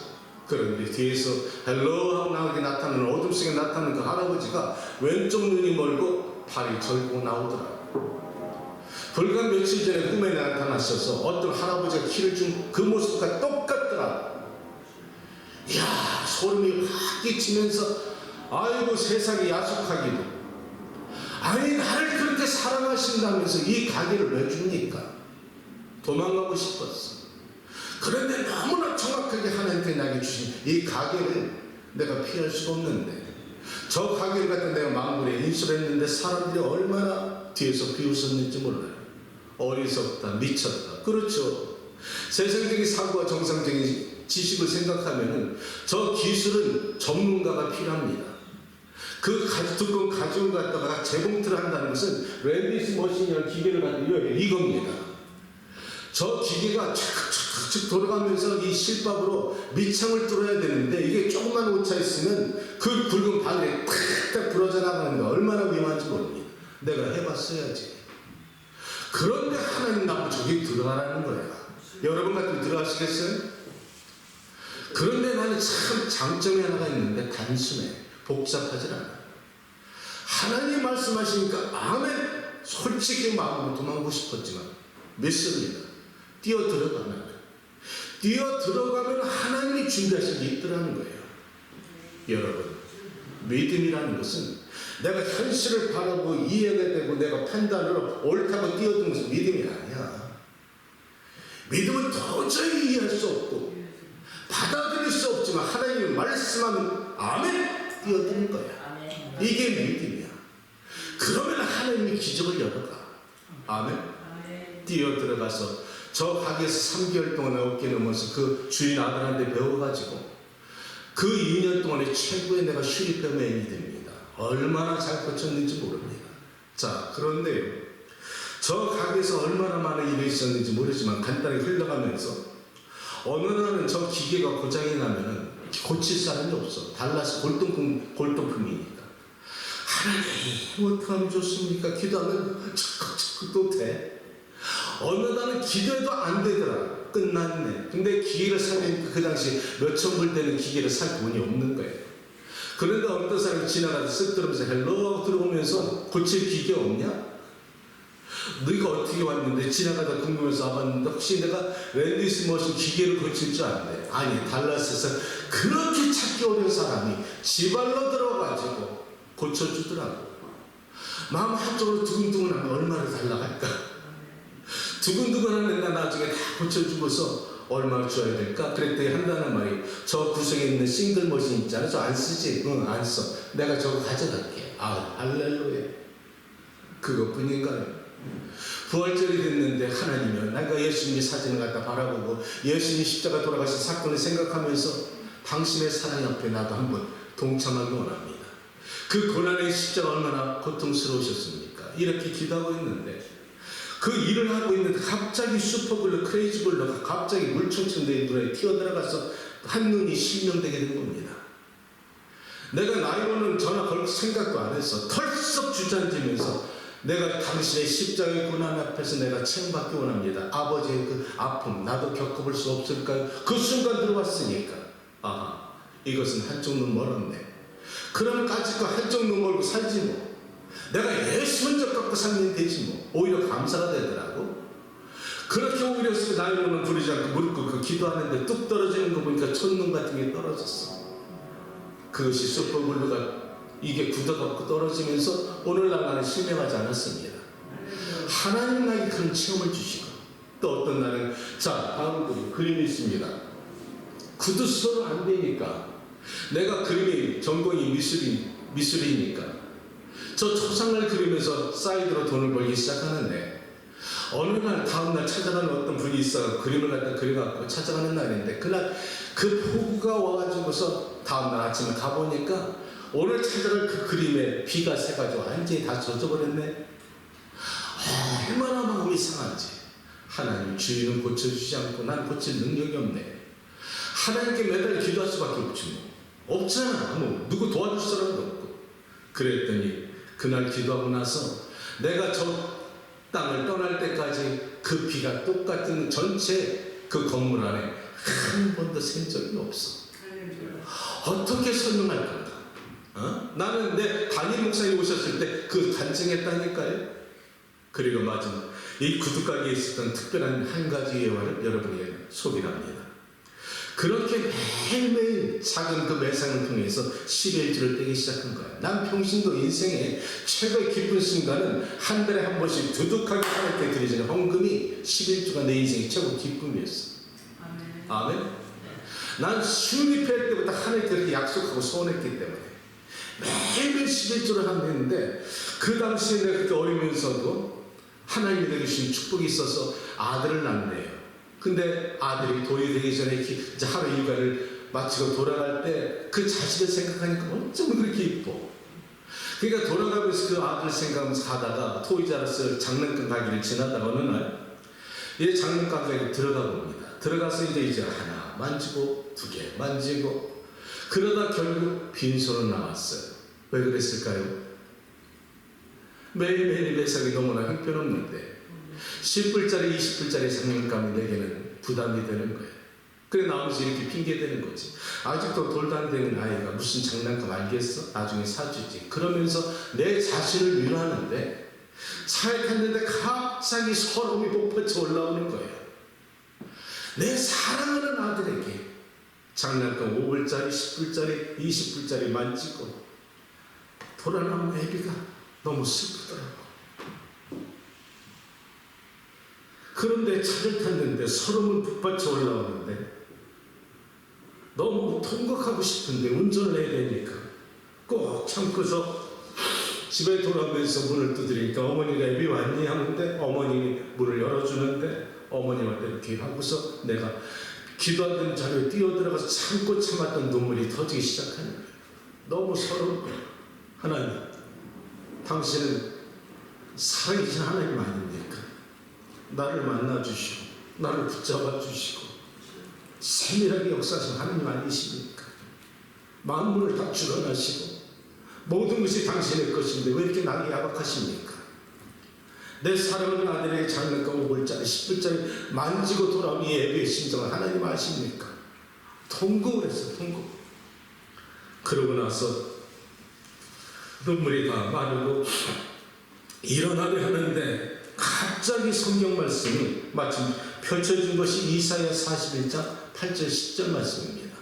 그런데 뒤에서 헬로 하고 나타나는 어둠 속에 나타나는 그 할아버지가 왼쪽 눈이 멀고 팔이 절고 나오더라고. 불과 며칠 전에 꿈에 나타나셔서 어떤 할아버지가 키를 준 그 모습과 똑같더라고. 이야, 소름이 확 끼치면서 아이고 세상이 야속하기도. 아니, 나를 그렇게 사랑하신다면서 이 가게를 왜 줍니까? 도망가고 싶었어. 그런데 너무나 정확하게 하나님께 나에게 주신 이 가게를 내가 피할 수가 없는데 저 가게를 갖다 내가 망군에 인수를 했는데 사람들이 얼마나 뒤에서 비웃었는지 몰라요. 어리석다, 미쳤다. 그렇죠. 세상적인 사고와 정상적인 지식을 생각하면은 저 기술은 전문가가 필요합니다. 그 두꺼운 가죽을 갖다가 재봉틀을 한다는 것은 랜디스 머신이라는 기계를 갖다 이겁니다. 저 기계가 촥촥촥 돌아가면서 이 실밥으로 밑창을 뚫어야 되는데 이게 조금만 오차 있으면 그 굵은 바늘에 탁탁 부러져 나가는 게 얼마나 위험한지 모릅니다. 내가 해봤어야지. 그런데 하나님 나보고 저기 들어가라는 거야. 여러분 같으면 들어가시겠어요? 그런데 나는 참 장점이 하나가 있는데 단순해. 복잡하지 않아. 하나님 말씀하시니까 아멘. 솔직히 마음으로 도망가고 싶었지만 믿습니다. 뛰어 들어가면 하나님이 준비하신 게 있더라는 거예요. 여러분, 믿음이라는 것은 내가 현실을 바라보고 이해가 되고 내가 판단으로 옳다고 뛰어드는 것은 믿음이 아니야. 믿음은 도저히 이해할 수 없고 받아들일 수 없지만 하나님이 말씀하면 아멘 뛰어드는 거야. 이게 믿음이야. 그러면 하나님이 기적을 열어가. 아멘. 뛰어 들어가서 저 가게에서 3개월 동안 어깨 넘어서 그 주인 아들한테 배워가지고 그 2년 동안에 최고의 내가 슈리페맨이 됩니다. 얼마나 잘 고쳤는지 모릅니다. 자, 그런데 저 가게에서 얼마나 많은 일이 있었는지 모르지만 간단히 흘러가면서 어느 날은 저 기계가 고장이 나면은 고칠 사람이 없어. 달라서 골동품이니까. 하나님, 어떡하면 좋습니까? 기도하면 자꾸 또 돼. 어느 날은 기도해도 안 되더라. 끝났네. 근데 기계를 사려니까 그 당시 몇천 불 되는 기계를 살 돈이 없는 거예요. 그런데 어떤 사람이 지나가다 쓱 들어오면서 헬로 하고 들어오면서 고칠 기계 없냐? 너희가 어떻게 왔는데 지나가다 궁금해서 와봤는데 혹시 내가 랜디스 머신 기계를 고칠 줄 아는데 아니 달라스에서 그렇게 찾기 어려운 사람이 지발로 들어가가지고 고쳐주더라고. 마음 한쪽으로 두근두근하면 얼마나 달라갈까. 두근두근하는 나 나중에 다 고쳐주고서 얼마를 줘야 될까? 그랬더니 한다는 말이 저 구석에 있는 싱글 머신 있잖아. 저 안 쓰지? 응, 안 써. 내가 저거 가져갈게. 아, 할렐루야. 그것뿐인가요? 부활절이 됐는데 하나님은 내가 예수님의 사진을 갖다 바라보고 예수님이 십자가 돌아가신 사건을 생각하면서 당신의 사랑 옆에 나도 한번 동참하기 원합니다. 그 고난의 십자가 얼마나 고통스러우셨습니까? 이렇게 기도하고 있는데 그 일을 하고 있는데 갑자기 슈퍼블러 크레이지블러가 갑자기 물총처럼 내 눈에 튀어들어가서 한눈이 실명되게 된 겁니다. 내가 나이로는 전화 걸 생각도 안 했어. 털썩 주저앉으면서 내가 당신의 십자가의 고난 앞에서 내가 체험받기 원합니다. 아버지의 그 아픔 나도 겪어볼 수 없을까요? 그 순간 들어왔으니까 아하, 이것은 한쪽 눈 멀었네. 그럼 까짓거 한쪽 눈 멀고 살지 뭐. 내가 예수 먼저 갖고 살면 되지 뭐. 오히려 감사가 되더라고. 그렇게 오히려 나이로는 부르지 않고 무릎 꿇고 기도하는데 뚝 떨어지는 거 보니까 첫눈 같은 게 떨어졌어. 그것이 슈퍼블루가 이게 굳어갖고 떨어지면서 오늘날 나는 실명하지 않았습니다. 하나님 나에게 그런 체험을 주시고 또 어떤 날은 자 다음 그림이 있습니다. 구두 써도 안 되니까 내가 그림이 전공이 미술이니까 저 초상을 그리면서 사이드로 돈을 벌기 시작하는데 어느 날 다음날 찾아가는 어떤 분이 있어 그림을 갖다 그려갖고 찾아가는 날인데 그날 그 폭우가 와가지고서 다음날 아침에 가보니까 오늘 찾아갈 그 그림에 비가 새가지고 완전히 다 젖어버렸네. 얼마나 마음이 상한지. 하나님 주인은 고쳐주지 않고 난 고칠 능력이 없네. 하나님께 매달 기도할 수밖에 없지 뭐. 없잖아. 뭐 누구 도와줄 사람도 없고. 그랬더니 그날 기도하고 나서 내가 저 땅을 떠날 때까지 그 비가 똑같은 전체 그 건물 안에 한 번도 샌 적이 없어. 어떻게 설명할 건가? 나는 내 담임 목사님 오셨을 때 그 간증했다니까요. 그리고 마지막 이 구두가게에 있었던 특별한 한 가지 예화를 여러분에게 소개합니다. 그렇게 매일매일 작은 그 매상을 통해서 11주를 떼기 시작한 거야. 난 평신도 인생의 최고의 기쁜 순간은 한 달에 한 번씩 두둑하게 하나님께 드리는 헌금이 11주가 내 인생의 최고 기쁨이었어. 아멘. 난 숭립할 때부터 하나님께 그렇게 약속하고 소원했기 때문에 매일매일 11주를 했는데 그 당시에 내가 그렇게 어리면서도 하나님이 내게 주신 축복이 있어서 아들을 낳네요. 근데 아들이 돌이 되기 전에 이제 하루 일과를 마치고 돌아갈 때 그 자식을 생각하니까 어쩜 그렇게 이뻐. 그러니까 돌아가면서 그 아들 생각하면서 가다가 토이자라스 장난감 가게를 지나다가 어느 날 이 장난감 가게에 들어가 봅니다. 들어가서 이제 하나 만지고 두 개 만지고 그러다 결국 빈손으로 나왔어요. 왜 그랬을까요? 매일매일 매상이 너무나 형편없는데 10불짜리 20불짜리 장난감이 내게는 부담이 되는 거예요. 그래 나오면서 이렇게 핑계대는 거지. 아직도 돌도 안 되는 아이가 무슨 장난감 알겠어? 나중에 사주지. 그러면서 내 자신을 위로하는데 차에 탔는데 갑자기 서러움이 폭받쳐 올라오는 거예요. 내 사랑하는 아들에게 장난감 5불짜리 10불짜리 20불짜리 만지고 돌아나온 애비가 너무 슬프더라고. 그런데 차를 탔는데 서러움은 북받쳐 올라오는데 너무 통곡하고 싶은데 운전을 해야 되니까 꼭 참고서 집에 돌아오면서 문을 두드리니까 어머니가 애비 왔니? 하는데 어머님이 문을 열어주는데 어머님한테 이렇게 하고서 내가 기도하던 자리에 뛰어들어가서 참고 참았던 눈물이 터지기 시작하는 거예요. 너무 서러운 거예요. 하나님, 당신은 살아계신 하나님 아닙니까? 나를 만나주시고 나를 붙잡아 주시고 세밀하게 역사하신 하나님 아니십니까? 만물을 다 주관하시고 모든 것이 당신의 것인데 왜 이렇게 나를 야박하십니까? 내 사랑하는 아들에게 장난감 5불짜리 10불짜리 만지고 돌아온 이 예배의 심정을 하나님 아십니까? 통곡을 했어. 통곡. 그러고 나서 눈물이 다 마르고 일어나려 하는데 갑자기 성경 말씀이 마침 펼쳐진 것이 이사야 41장 8절 10절 말씀입니다.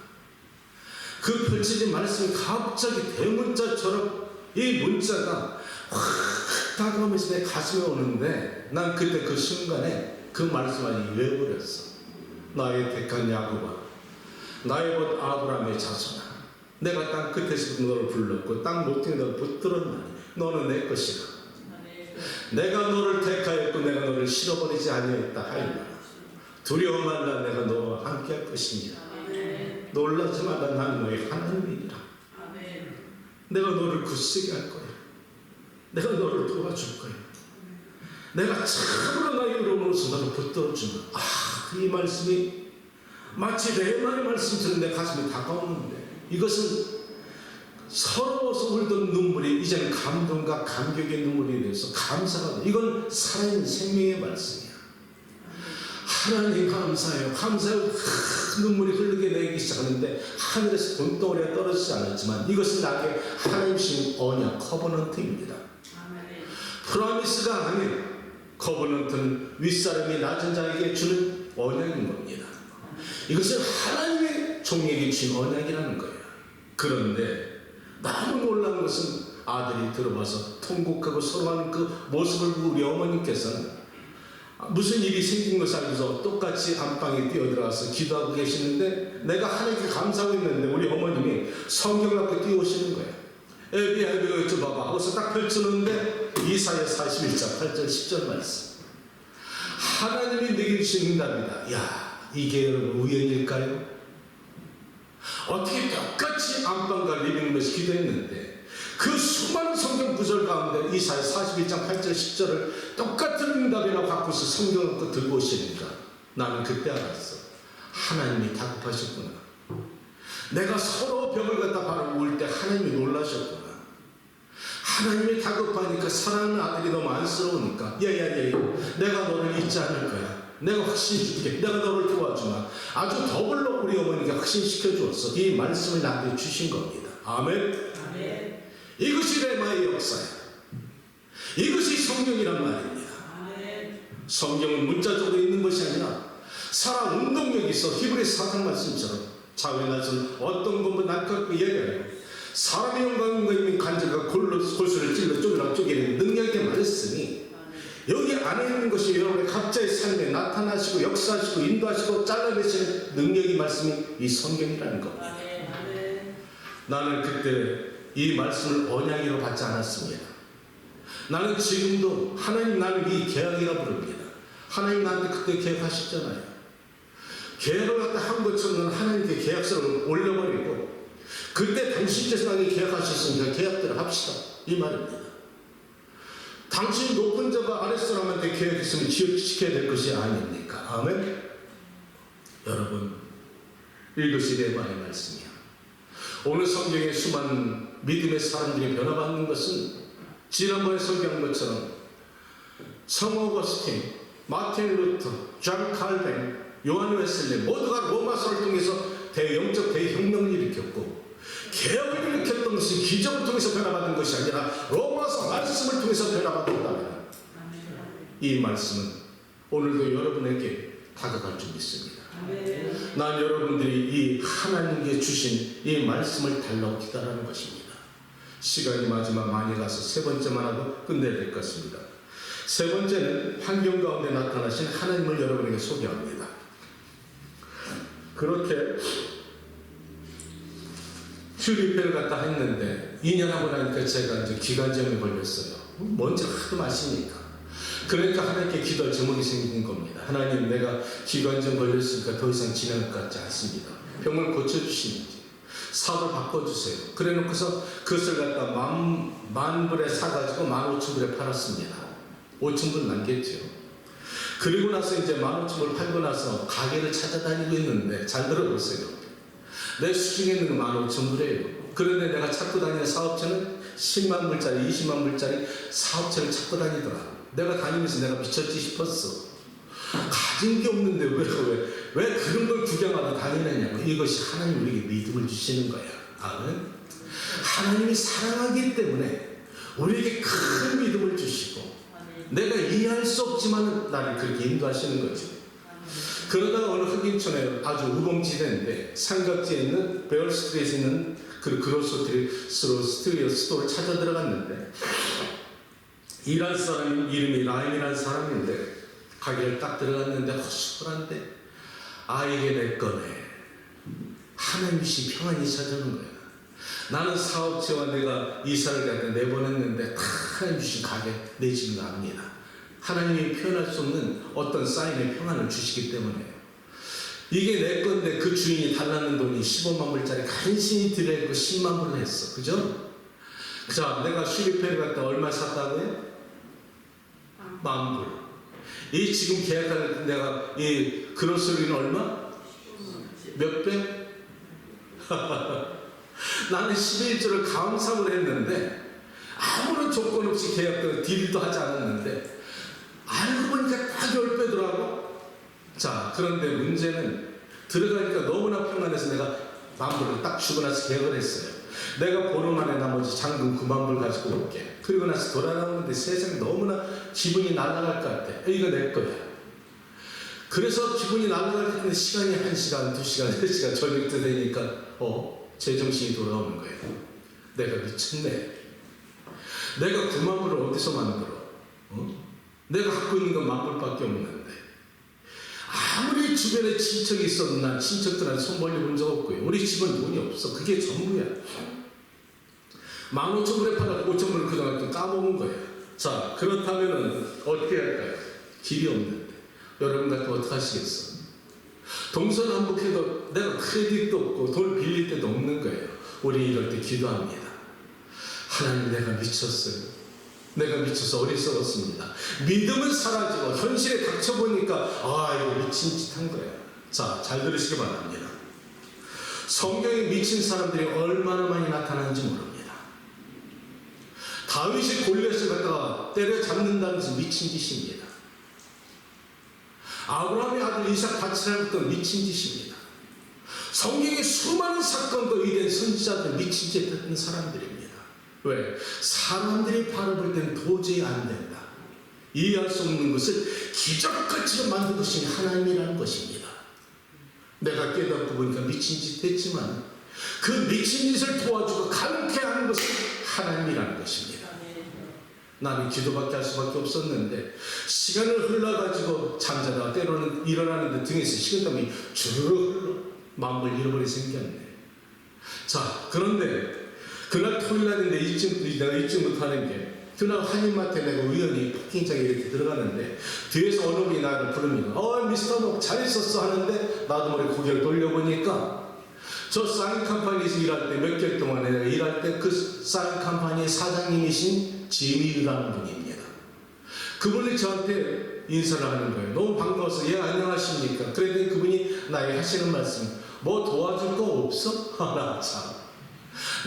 그 펼쳐진 말씀이 갑자기 대문자처럼 이 문자가 확 다가오면서 내 가슴에 오는데 난 그때 그 순간에 그 말씀을 외워버렸어. 나의 택한 야곱아, 나의 곧 아브라함의 자손아, 내가 땅 끝에서 너를 불렀고 땅 목전에 너를 붙들었나니 너는 내 것이라. 내가 너를 택하였고 내가 너를 실어버리지 아니하였다 하였다. 두려워 말라, 내가 너와 함께 할 것이니라. 놀라지 말라, 나는 너의 하나님이니라. 내가 너를 굳세게 할 거야. 내가 너를 도와줄 거야. 내가 참으로 나의 이름으로서 너를 붙들어주마. 이 말씀이 마치 레마의 말씀 들은 내 가슴이 다가오는데 이것은 서러워서 울던 눈물이 이제는 감동과 감격의 눈물이 되어서 감사하다. 이건 살아있는 생명의 말씀이야. 하나님 감사해요. 감사해요. 눈물이 흐르게 내기 시작하는데 하늘에서 돈덩어리가 떨어지지 않았지만 이것은 나에게 하나님 주신 언약 커버넌트입니다. 프로미스가 아닌 커버넌트는 윗사람이 낮은 자에게 주는 언약인 겁니다. 이것은 하나님의 종에게 주신 언약이라는 거예요. 그런데 너무 놀라운 것은 아들이 들어와서 통곡하고 서러워하는 그 모습을 보고 우리 어머님께서는 무슨 일이 생긴 것을 알고서 똑같이 안방에 뛰어들어가서 기도하고 계시는데 내가 하나님께 감사하고 있는데 우리 어머님이 성경을 갖고 뛰어오시는 거예요. 애비야 저 봐봐 하고서 딱 펼쳐놓는데 이사야 41장 8절 10절 말씀. 하나님이 내게 주신 응답이다. 야, 이게 여러분 우연일까요? 어떻게 똑같이 안방과 리빙룸에서 기도했는데 그 수많은 성경 구절 가운데 이사야 41장 8절 10절을 똑같은 응답이라고 갖고서 성경을 갖고 들고 오시니까 나는 그때 알았어. 하나님이 다급하셨구나. 내가 서로 벽을 갖다 바로 올 때 하나님이 놀라셨구나. 하나님이 다급하니까 사랑하는 아들이 너무 안쓰러우니까 야야야, 내가 너를 잊지 않을 거야. 내가 확신시키게. 내가 너를 도와주마. 아주 더블로 우리 어머니가 확신시켜 주었어. 이 말씀을 나한테 주신 겁니다. 아멘. 아멘. 이것이 레마의 역사야. 이것이 성경이란 말입니다. 아멘. 성경은 문자적으로 있는 것이 아니라 살아 운동력이 있어. 히브리서 4장 말씀처럼 자외나선 어떤 것보다 낫고 얘기해요. 사람의 영광과 있는 간절과 골수를 찔러 쪼개는 능력의 말씀이 여기 안에 있는 것이 여러분의 각자의 삶에 나타나시고 역사하시고 인도하시고 잘라내시는 능력의 말씀이 이 성경이라는 겁니다. 아멘. 나는 그때 이 말씀을 언약으로 받지 않았습니다. 나는 지금도 하나님 나를 이 계약이라 부릅니다. 하나님 나한테 그때 계약하셨잖아요. 계약을 갖다 한 것처럼 하나님께 계약서를 올려버리고 그때 당신께서 나에게 계약하셨으니까 계약대로 합시다. 이 말입니다. 당신 높은 자가 아래 사람한테 계약했으면 지켜야 될 것이 아닙니까? 아멘? 여러분, 이것이 레마의 말씀이야. 오늘 성경에 수많은 믿음의 사람들이 변화받는 것은 지난번에 설교한 것처럼 성 오거스틴, 마틴 루터, 존 칼빈, 요한 웨슬리 모두가 로마서를 통해서 대영적 대혁명을 일으켰고 개혁을 일으켰던 것은 기적을 통해서 변화받은 것이 아니라 로마서 말씀을 통해서 변화받는다면 이 말씀은 오늘도 여러분에게 다가갈 줄 믿습니다. 난 여러분들이 이 하나님께 주신 이 말씀을 달라고 기다리는 것입니다. 시간이 마지막 많이 가서 세 번째만 하고 끝내야 될 것 같습니다. 세 번째는 환경 가운데 나타나신 하나님을 여러분에게 소개합니다. 그렇게 큐리페를 갖다 했는데 2년 하고 나니까 제가 이제 기관지염에 걸렸어요. 먼저 하도 마시니까. 그러니까 하나님께 기도할 제목이 생긴 겁니다. 하나님, 내가 기관지염 걸렸으니까 더 이상 진행할 것 같지 않습니다. 병을 고쳐주시는지 사업을 바꿔주세요. 그래 놓고서 그것을 갖다 만 불에 사가지고 15,000불에 팔았습니다. 5,000불 남겠죠. 그리고 나서 이제 15,000불 팔고 나서 가게를 찾아다니고 있는데 잘 들어보세요. 내 수중에 있는 건 15,000불이에요. 그런데 내가 찾고 다니는 사업체는 10만 불짜리, 20만 불짜리 사업체를 찾고 다니더라. 내가 다니면서 내가 미쳤지 싶었어. 가진 게 없는데 왜 그런 걸 구경하러 다니느냐고. 이것이 하나님 우리에게 믿음을 주시는 거야. 아멘. 하나님이 사랑하기 때문에 우리에게 큰 믿음을 주시고 내가 이해할 수 없지만 나를 그렇게 인도하시는 거지. 그러다가 어느 흑인촌에 아주 우범지대인데 삼각지에 있는 베어스트리트에 있는 그 그로서리 스토어를 찾아 들어갔는데 이란 사람이 이름이 라임이라는 사람인데 가게를 딱 들어갔는데 허술한데 이게 내 거네. 하나님이신 평안이 찾아오는 거야. 나는 사업체와 내가 이사를 갖다 내보냈는데 다 하나님 주신 가게 내 집인 거 압니다. 하나님이 표현할 수 없는 어떤 사인의 평안을 주시기 때문에 이게 내 건데 그 주인이 달라는 돈이 15만 불짜리 간신히 드려고 10만 불을 했어. 그죠? 자, 내가 슈리페를 갖다 얼마 샀다고요? 10,000불. 이 지금 계약할 내가 이 그로스리는 얼마? 몇 배? 나는 11조를 감상을 했는데 아무런 조건 없이 계약도 딜도 하지 않았는데 알고 보니까 딱 10배더라고. 자, 그런데 문제는 들어가니까 너무나 평안해서 내가 10,000불을 딱 주고 나서 계약을 했어요. 내가 보름 안에 나머지 잔금 90,000불 가지고 올게. 그리고 나서 돌아나오는데 세상에 너무나 기분이 날아갈 것 같아. 이거 내 거야. 그래서 기분이 날아갈 때 근데 시간이 1시간, 2시간, 3시간 저녁 때 되니까 제정신이 돌아오는 거예요. 내가 미쳤네. 내가 90,000불을 어디서 만들어? 내가 갖고 있는 건 10,000불밖에 없는데 아무리 주변에 친척이 있어도 난 친척들한테 손 벌려본 적 없고요. 우리 집은 돈이 없어. 그게 전부야. 15,000불에 팔아서 5,000불을 그동안 또 까먹은 거야. 자, 그렇다면은 어떻게 할까요? 길이 없는데 여러분 같으면 어떻게 하시겠어? 동서남북해도 내가 크레딧도 없고 돈 빌릴 데도 없는 거예요. 우리 이럴 때 기도합니다. 하나님, 내가 미쳤어요. 내가 미쳐서 어리석었습니다. 믿음은 사라지고 현실에 닥쳐보니까 이거 미친 짓 한 거예요. 자, 잘 들으시기 바랍니다. 성경에 미친 사람들이 얼마나 많이 나타나는지 모릅니다. 다윗이 골리앗을 갖다가 때려잡는다는 것은 미친 짓입니다. 아브라함의 아들 이삭 바치라는 것도 미친 짓입니다. 성경의 수많은 사건도 위대한 선지자들 미친 짓 했던 사람들입니다. 왜? 사람들이 바라볼 때는 도저히 안 된다. 이해할 수 없는 것을 기적같이 만들어주신 하나님이라는 것입니다. 내가 깨닫고 보니까 미친 짓 했지만 그 미친 짓을 도와주고 가능케 하는 것은 하나님이라는 것입니다. 나는 기도밖에 할 수밖에 없었는데 시간을 흘러가지고 잠자다가 때로는 일어나는데 등에서 식은땀이 주르륵 흘러 마음을 잃어버리게 생겼네. 자, 그런데 그날 토요일날인데 내가 일찍부터 하는 게 그날 한인마트에 내가 우연히 파킹장에 이렇게 들어가는데 뒤에서 어느 분이 나를 부릅니다. 미스터 너 잘 있었어 하는데 나도 모르게 고개를 돌려보니까 저 사인 컴퍼니에서 일할 때 몇 개월 동안 내가 일할 때 그 사인 컴퍼니의 사장님이신 지미라는 분입니다. 그분이 저한테 인사를 하는 거예요. 너무 반가워서 안녕하십니까. 그랬더니 그분이 나에게 하시는 말씀, 뭐 도와줄 거 없어? 나 참.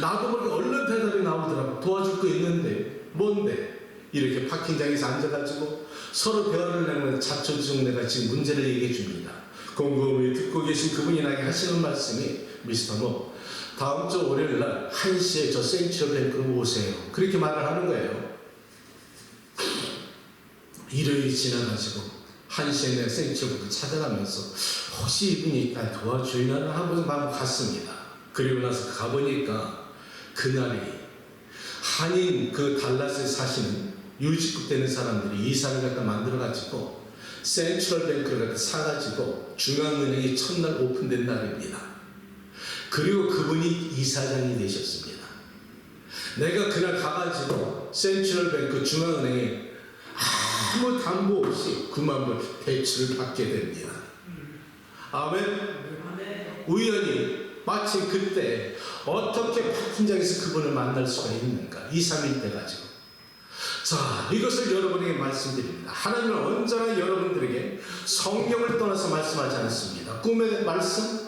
나도 모르게 얼른 대답이 나오더라고. 도와줄 거 있는데 뭔데? 이렇게 파킹장에서 앉아가지고 서로 대화를 나누면서 자초지종 내가 지금 문제를 얘기해 줍니다. 곰곰이 듣고 계신 그분이 나에게 하시는 말씀이 미스터 너 다음 주 월요일날 1시에 저 센츄럴뱅크로 오세요. 그렇게 말을 하는 거예요. 일요일이 지나가지고 1시에 내가 센츄럴뱅크 찾아가면서 혹시 이분이 날 도와주려나 하고 마음 갔습니다. 그리고 나서 가보니까 그날이 한인 그 달라스에 사시는 유직급 되는 사람들이 이사를 갖다 만들어가지고 센트럴뱅크를 갖다 사가지고 중앙은행이 첫날 오픈된 날입니다. 그리고 그분이 이사장이 되셨습니다. 내가 그날 가가지고 센트럴뱅크 중앙은행에 아무 담보 없이 9만 불 대출을 받게 됩니다. 아멘. 우연히 마침 그때 어떻게 파킹장에서 그분을 만날 수가 있는가? 2, 3일 때 가지고. 자, 이것을 여러분에게 말씀드립니다. 하나님은 언제나 여러분들에게 성경을 떠나서 말씀하지 않습니다. 꿈의 말씀,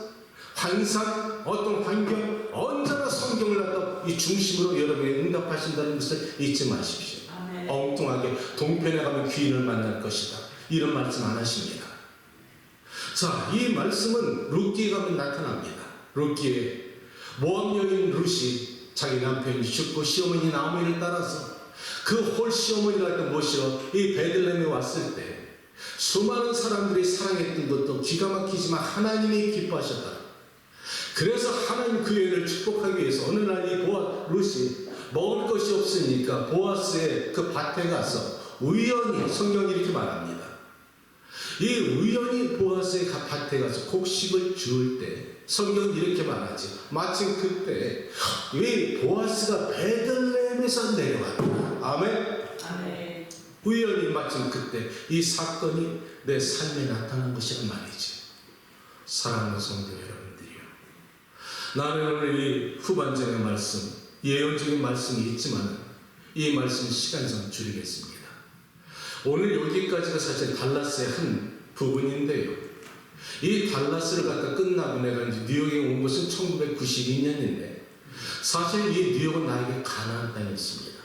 환상, 어떤 환경, 언제나 성경을 갖다 이 중심으로 여러분에게 응답하신다는 것을 잊지 마십시오. 아멘. 엉뚱하게 동편에 가면 귀인을 만날 것이다. 이런 말씀 안 하십니다. 자, 이 말씀은 룻기에 가면 나타납니다. 룻기에 모압 여인 룻이 자기 남편이 죽고 시어머니 나오미를 따라서 그 홀 시어머니를 모시러 이 베들레헴에 왔을 때 수많은 사람들이 사랑했던 것도 기가 막히지만 하나님이 기뻐하셨다. 그래서 하나님 그 여인을 축복하기 위해서 어느 날 이 룻이 먹을 것이 없으니까 보아스의 그 밭에 가서 우연히 성경이 이렇게 말합니다. 이 우연히 보아스의 밭에 가서 곡식을 주울 때 성경이 이렇게 말하지. 마침 그때 이 보아스가 베들레헴에서 내려왔다. 아멘. 아멘. 우연히 마침 그때 이 사건이 내 삶에 나타난 것이란 말이지. 사랑하는 성도 여러분들이요. 나는 오늘 이 후반전의 말씀, 예언적인 말씀이 있지만 이 말씀 시간상 줄이겠습니다. 오늘 여기까지가 사실 달라스의 한 부분인데요. 이 달라스를 갖다 끝나고 내가 이제 뉴욕에 온 것은 1992년인데 사실 이 뉴욕은 나에게 가나안 땅이었습니다.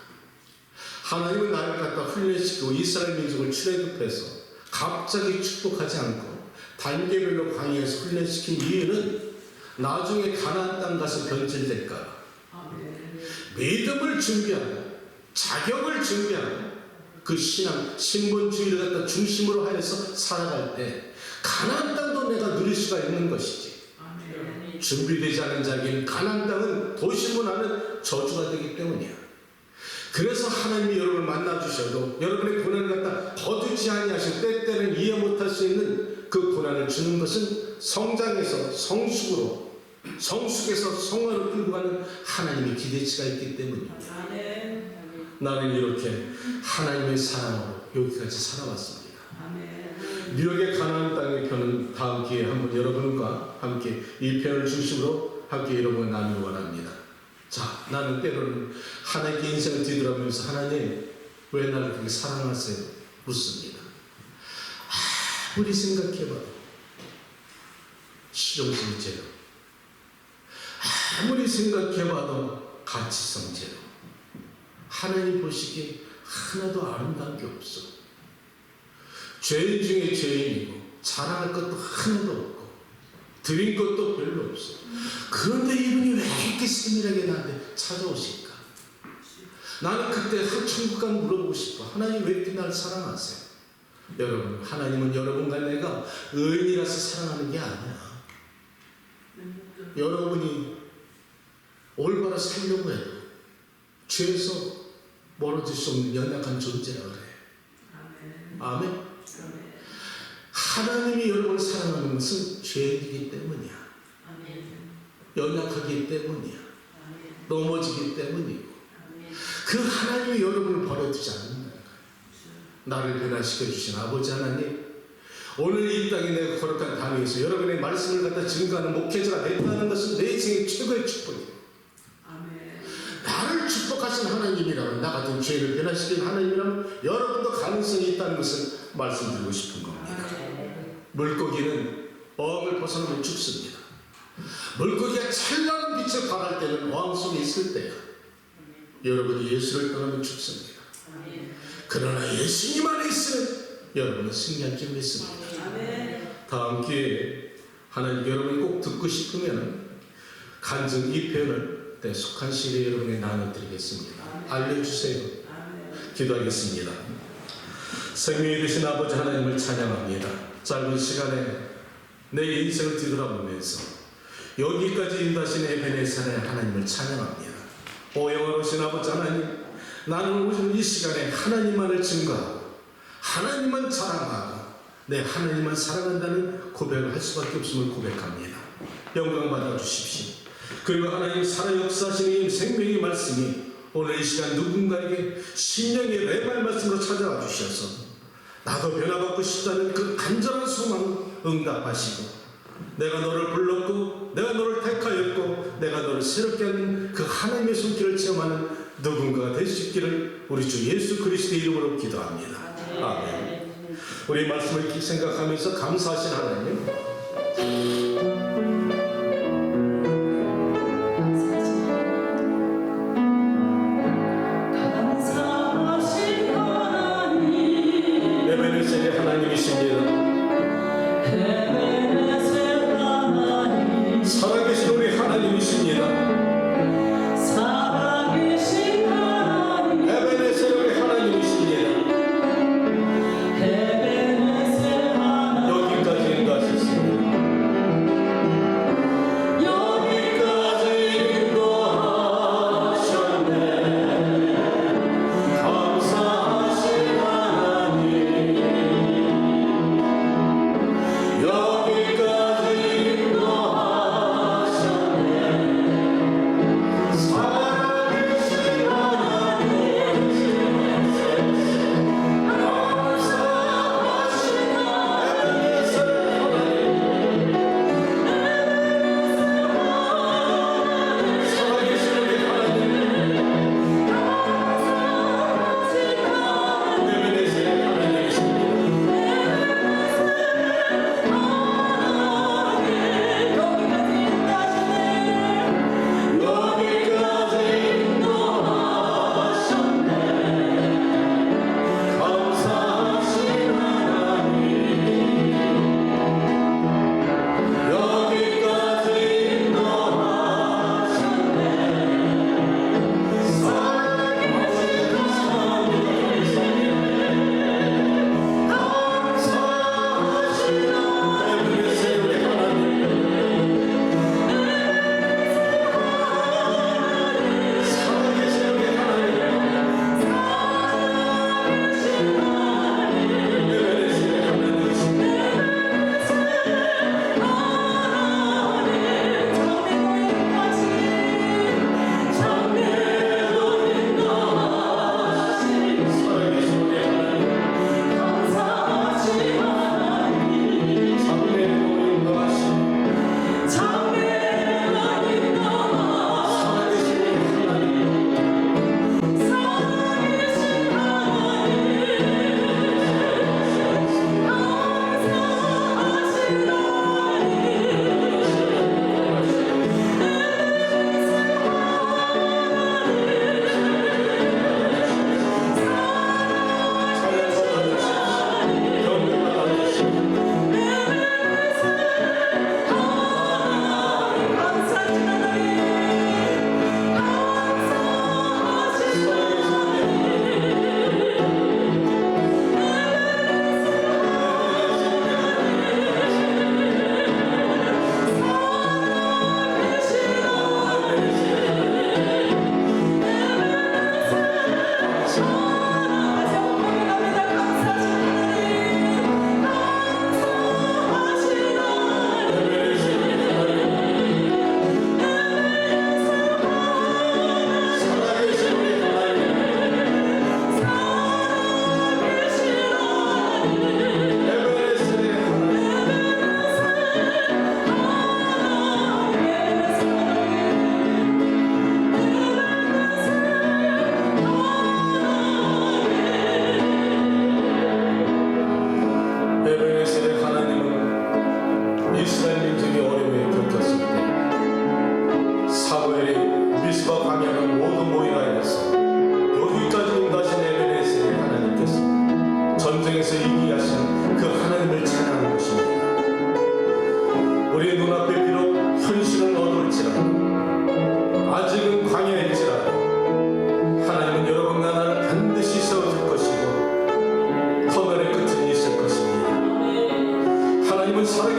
하나님은 나를 갖다 훈련시키고 이스라엘 민족을 출애굽해서 갑자기 축복하지 않고 단계별로 광야에서 훈련시킨 이유는 나중에 가나안 땅 가서 변질될까 믿음을 준비하고 자격을 준비하고 그 신앙, 신본주의를 갖다 중심으로 하여서 살아갈 때 가나안 땅도 내가 누릴 수가 있는 것이지. 아멘. 준비되지 않은 자에게는 가나안 땅은 도시문화는 저주가 되기 때문이야. 그래서 하나님이 여러분을 만나주셔도 여러분의 고난을 갖다 거두지 아니하시고 때때는 이해 못할 수 있는 그 고난을 주는 것은 성장에서 성숙으로 성숙에서 성화로 끌고 가는 하나님의 기대치가 있기 때문입니다. 아멘. 나는 이렇게 하나님의 사랑으로 여기까지 살아왔습니다. 아멘. 뉴욕의 가나안 땅의 표는 다음 기회에 한번 여러분과 함께 이 표현을 중심으로 함께 이름을 나누기 원합니다. 자, 나는 때로는 하나님께 인생을 뒤돌아보면서 하나님 왜 나를 그렇게 사랑하세요? 묻습니다. 아무리 생각해봐도 실용성 제로, 아무리 생각해봐도 가치성 제로, 하나님 보시기에 하나도 아름다운 게 없어. 죄인 중에 죄인이고 자랑할 것도 하나도 없고 드린 것도 별로 없어. 그런데 이분이 왜 이렇게 세밀하게 나한테 찾아오실까? 나는 그때 천국 가면 물어보고 싶어. 하나님 왜 이렇게 나를 사랑하세요? 여러분, 하나님은 여러분과 내가 의인이라서 사랑하는 게 아니야. 여러분이 올바로 살려고 해도 죄에서 멀어질 수 없는 연약한 존재라 그래. 아멘. 하나님이 여러분을 사랑하는 것은 죄이기 때문이야. 연약하기 때문이야. 넘어지기 때문이고. 그 하나님이 여러분을 버려두지 않는다는 거야. 나를 변화시켜 주신 아버지 하나님, 오늘 이 땅에 내가 거룩한 당에서 여러분의 말씀을 갖다 증거하는 목회자가 됐다는 것은 내 인생의 최고의 축복이에요. 나를 축복하신 하나님이라면, 나 같은 죄를 변화시킨 하나님이라면 여러분도 가능성이 있다는 것을 말씀드리고 싶은 겁니다. 물고기는 어항을 벗어나면 죽습니다. 물고기가 찬란한 빛을 발할 때는 어항 속에 있을 때야. 여러분이 예수를 떠나면 죽습니다. 그러나 예수님 안에 있으면 여러분은 승리할 줄 믿습니다. 다음 기회에 하나님 여러분이 꼭 듣고 싶으면 간증 이 표현을 내 속한 시일에 여러분에 나눠드리겠습니다. 알려주세요. 기도하겠습니다. 생명이 되신 아버지 하나님을 찬양합니다. 짧은 시간에 내 인생을 뒤돌아보면서 여기까지 인도하신 에베네살의 하나님을 찬양합니다. 오 영원하신 아버지 하나님, 나는 오늘 이 시간에 하나님만을 증거하고 하나님만 자랑하고 내 하나님만 사랑한다는 고백을 할 수밖에 없음을 고백합니다. 영광 받아주십시오. 그리고 하나님 살아 역사하시는 이 생명의 말씀이 오늘 이 시간 누군가에게 신령의 레말 말씀으로 찾아와 주셔서 나도 변화받고 싶다는 그 간절한 소망을 응답하시고, 내가 너를 불렀고 내가 너를 택하였고 내가 너를 새롭게 하는 그 하나님의 손길을 체험하는 누군가가 될 수 있기를 우리 주 예수 그리스도의 이름으로 기도합니다. 아멘. 우리 말씀을 생각하면서 감사하신 하나님, 에베네셀의 하나님이십니다. 살아계신 우리 하나님이십니다. 에베네셀 우리 하나님이십니다. 여기까지 인도하셨습니다.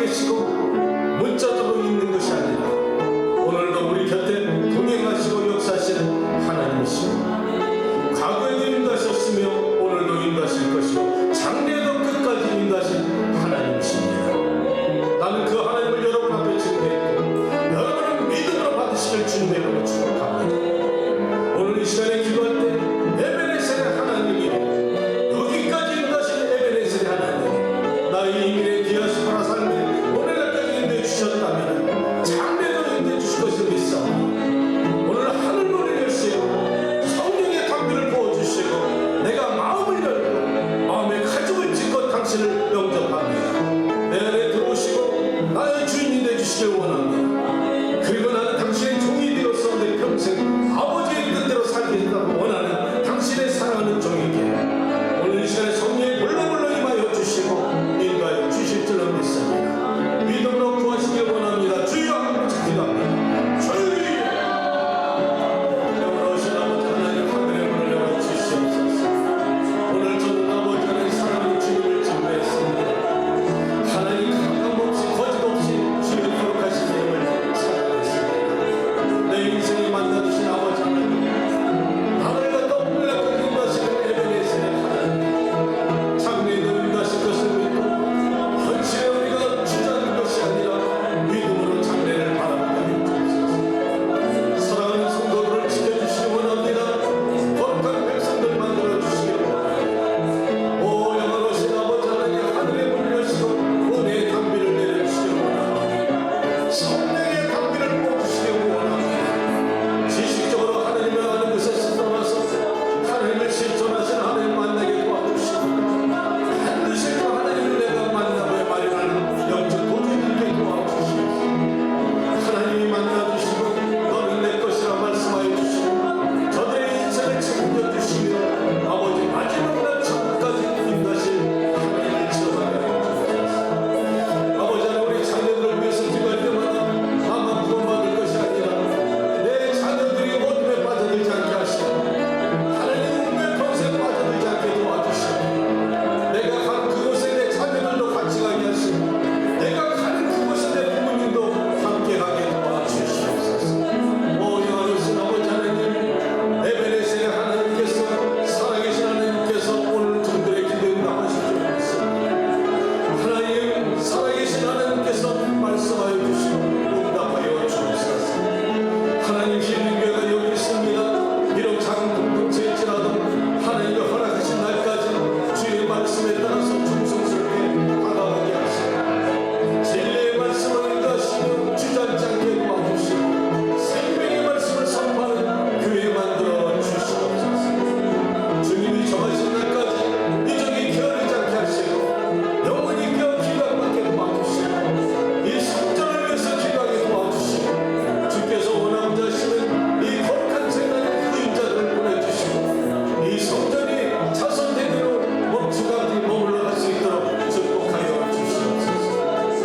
살아계시고 문자적으로 있는 것이 아니라 오늘도 우리 곁에 동행하시고 역사하시는 하나님이시고 과거에도 인도하셨으며 오늘도 인도하실 것이고 장래도 끝까지 인도하실 하나님이십니다. 나는 그 하나님을 여러분 앞에 증거했고 여러분은 믿음으로 받으시길 주님의 이름으로 축복합니다. 오늘 이 시간에 기도할 때 에베네셀의 하나님이 여기까지 인도하시는 에베네셀의 하나님, 나의 이민의 디아스포라 삶에 오늘날까지 인도해 주셨다면 장래도 인도해 주실 것을 믿사오니 오늘 하늘문을 열시고 성령의 담비를 부어주시고 내가 마음을 열고 마음의 가죽을 찢고 당신을 영접합니다. 내 안에 들어오시고 나의 주인이 되주시길 원합니다. 그리고 나는 당신의 종이 되어서 내 평생 아버지의 뜻대로 살겠다고 원하는 당신의 사랑하는 종에게 오늘 이 시간에 성령의 물렁물렁 임하여 주시고 인도하여 주실 줄로 믿습니다. 믿음으로 구하시길 원합니다. 주여 하면서 기도합니다. 주여 영원하신 아버지 하나님 하늘의 문을 열어주시옵소서. 오늘 저는 아버지 하나님 사랑하는 주님을 증거했습니다. 하나님 가감없이 거짓없이 주의 거룩하신 이름을 사랑했습니다. 내 인생에 만나주신 아버지 하나님, 나를 갖다 오늘날까지 인도하시는 에베네셀의 하나님, 장래에도 인도하실 것을 믿고 현실에 우리가 주저하는 것이 아니라 믿음으로 장래를 바라보게 해주옵소서. 사랑하는 성도들을 지켜주시기 원합니다. 거룩한 백성들 만들어주시기 원합니다. 오 영원하신 아버지 하나님, 하늘의 문을 여시고 은혜의 담비를 내려주시기 원합니다. 성령의 담비를 부어주시기 원합니다. 지식적으로 하나님을 아는 것에서 떠나서 하나님을 실존하신 하나님 만나게 도와주시고 반드시 그 하나님을 내가 만나고야 마련하는 영적 도전을 되게 도와주시고 하나님이 만나주시고 너는 내 것이라 말씀하여 주시고 저들의 인생을 책임져 주시며 아버지 마지막 날 천국까지 인도하실 하나님을 지어가게 해주옵소서. 아버지 하나님, 우리 자녀들을 위해서 기도할 때마다 나만 구원받을 것이 아니라 내 자녀들이 어둠에 빠져들지 않게 하시고 하나님 운명의 평생 빠져들지 않게 도와주시고 내가 가는 그곳에 내 자녀들도 같이 가게 하시고 내가 가는 그곳에 내 부모님도 함께 가게 도와주시옵소서. 오 영원하신 아버지 하나님, 에베네셀의 하나님께서 살아계신 하나님께서 오늘 종들의 기도에 응답하실 줄 믿습니다. 하나님 살아계신 하나님께서 말씀하여 주시고 응답하여 주옵소서. 하나님 힐링교회가 여기 있습니다. 비록 작은 공동체일지라도 하나님이 허락하신 날까지 주의 말씀에 따라서 충성스럽게 다가가게 하시고 진리의 말씀을 인도하시며 주저앉지 않게 도와주시고 생명의 말씀을 선포하는 교회 만들어 주시옵소서. 주님이 정하신 날까지 이적이 게으르지 않게 하시고 영원히 기도받게 도와주시고 이 성전을 위해서 기도하게 도와주시고 주께서 원하고자 하시는 이 거룩한 생각의 그림자들을 보내주시고 이 성전이 자손 대대로 멈추가지 머물러 갈 수 있도록 축복하여 주시옵소서.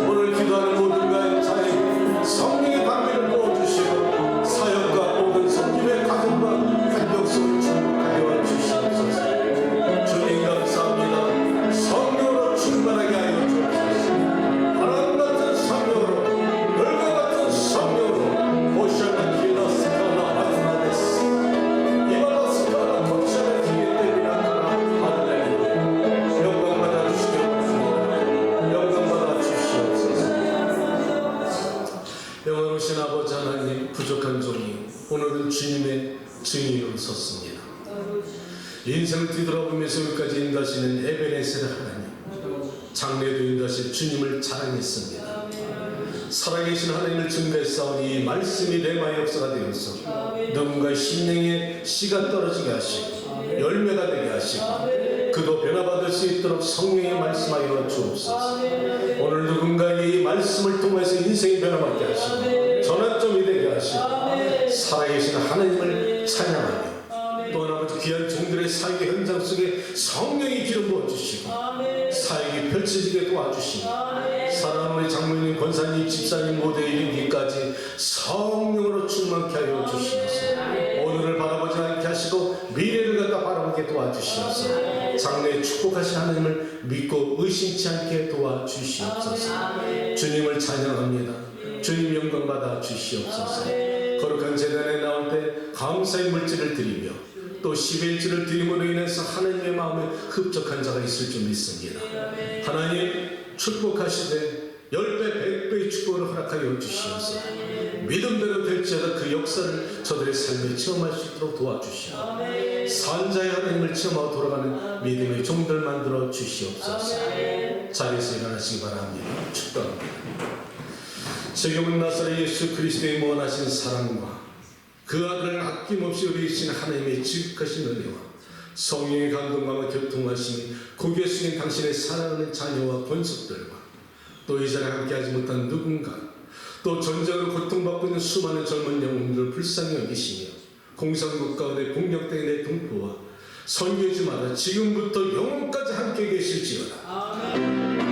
오늘 기도하는 모든 자에게 성령의 담비를 부어주시고 사역과 모든 성김의 가정과 간격속을 축복하여 주시옵소서. 주님 감사합니다. 성령으로 충만하게 하여 주옵소서. 바람 같은 성령으로 별과 같은 성령으로 오셔나 기너스카나 마스나데스 이발라스카나 코치아나 기게테미나카나 할렐루야. 영광 받아주시기 원합니다. 영광 받아주시옵소서. 영원하신 아버지 하나님, 부족한 종이 오늘은 주님의 증인으로 섰습니다. 인생을 뒤돌아보면서 여기까지 인도하시는 에베네셀의 하나님, 장래도 인도하신 주님을 자랑했습니다. 살아계신 하나님을 증거했사오니 이 말씀이 레마의 역사가 되어서 누군가의 심령에 씨가 떨어지게 하시고 열매가 되게 하시고 그도 변화받을 수 있도록 성령의 말씀하여 주옵소서. 오늘 누군가의 이 말씀을 통해서 인생이 변화받게 하시고 전환점이 되게 하시고 살아계신 하나님을 찬양하며 또 아버지 귀한 종들의 사역의 현장 속에 성령이 기름 부어주시고 사역이 펼쳐지게 도와주시고 사랑하는 우리 장로님, 권사님, 집사님 모두에 이르기까지 성령으로 충만케 하여 주시옵소서. 오늘을 바라보지 않게 하시고 미래를 갖다 바라보게 도와주시옵소서. 장래에 축복하신 하나님을 믿고 의심치 않게 도와주시옵소서. 주님을 찬양합니다. 주님 영광 받아 주시옵소서. 거룩한 제단에 나올 때 감사의 물질을 드리며 또 11주를 드림으로 인해서 하나님의 마음에 흡족한 자가 있을 줄 믿습니다. 하나님 축복하시되 10배 100배의 축복을 허락하여 주시옵소서. 믿음대로 될지어다 그 역사를 저들의 삶에 체험할 수 있도록 도와주시옵소서. 산자의 하나님을 체험하고 돌아가는 믿음의 종들 만들어 주시옵소서. 자리에서 일어나시기 바랍니다. 축복합니다. 세경은 나사렛 예수 그리스도의 무한하신 사랑과 그 아들을 아낌없이 우리이신 하나님의 지극하신 은혜와 성령의 감동과 교통하심이 고개 숙인 당신의 사랑하는 자녀와 본속들과 또 이 자리에 함께하지 못한 누군가 또 전쟁으로 고통받고 있는 수많은 젊은 영혼들을 불쌍히 여기시며 공산국 가운데 공격된 내 동포와 선교지마다 지금부터 영원까지 함께 계실지어다. 아멘.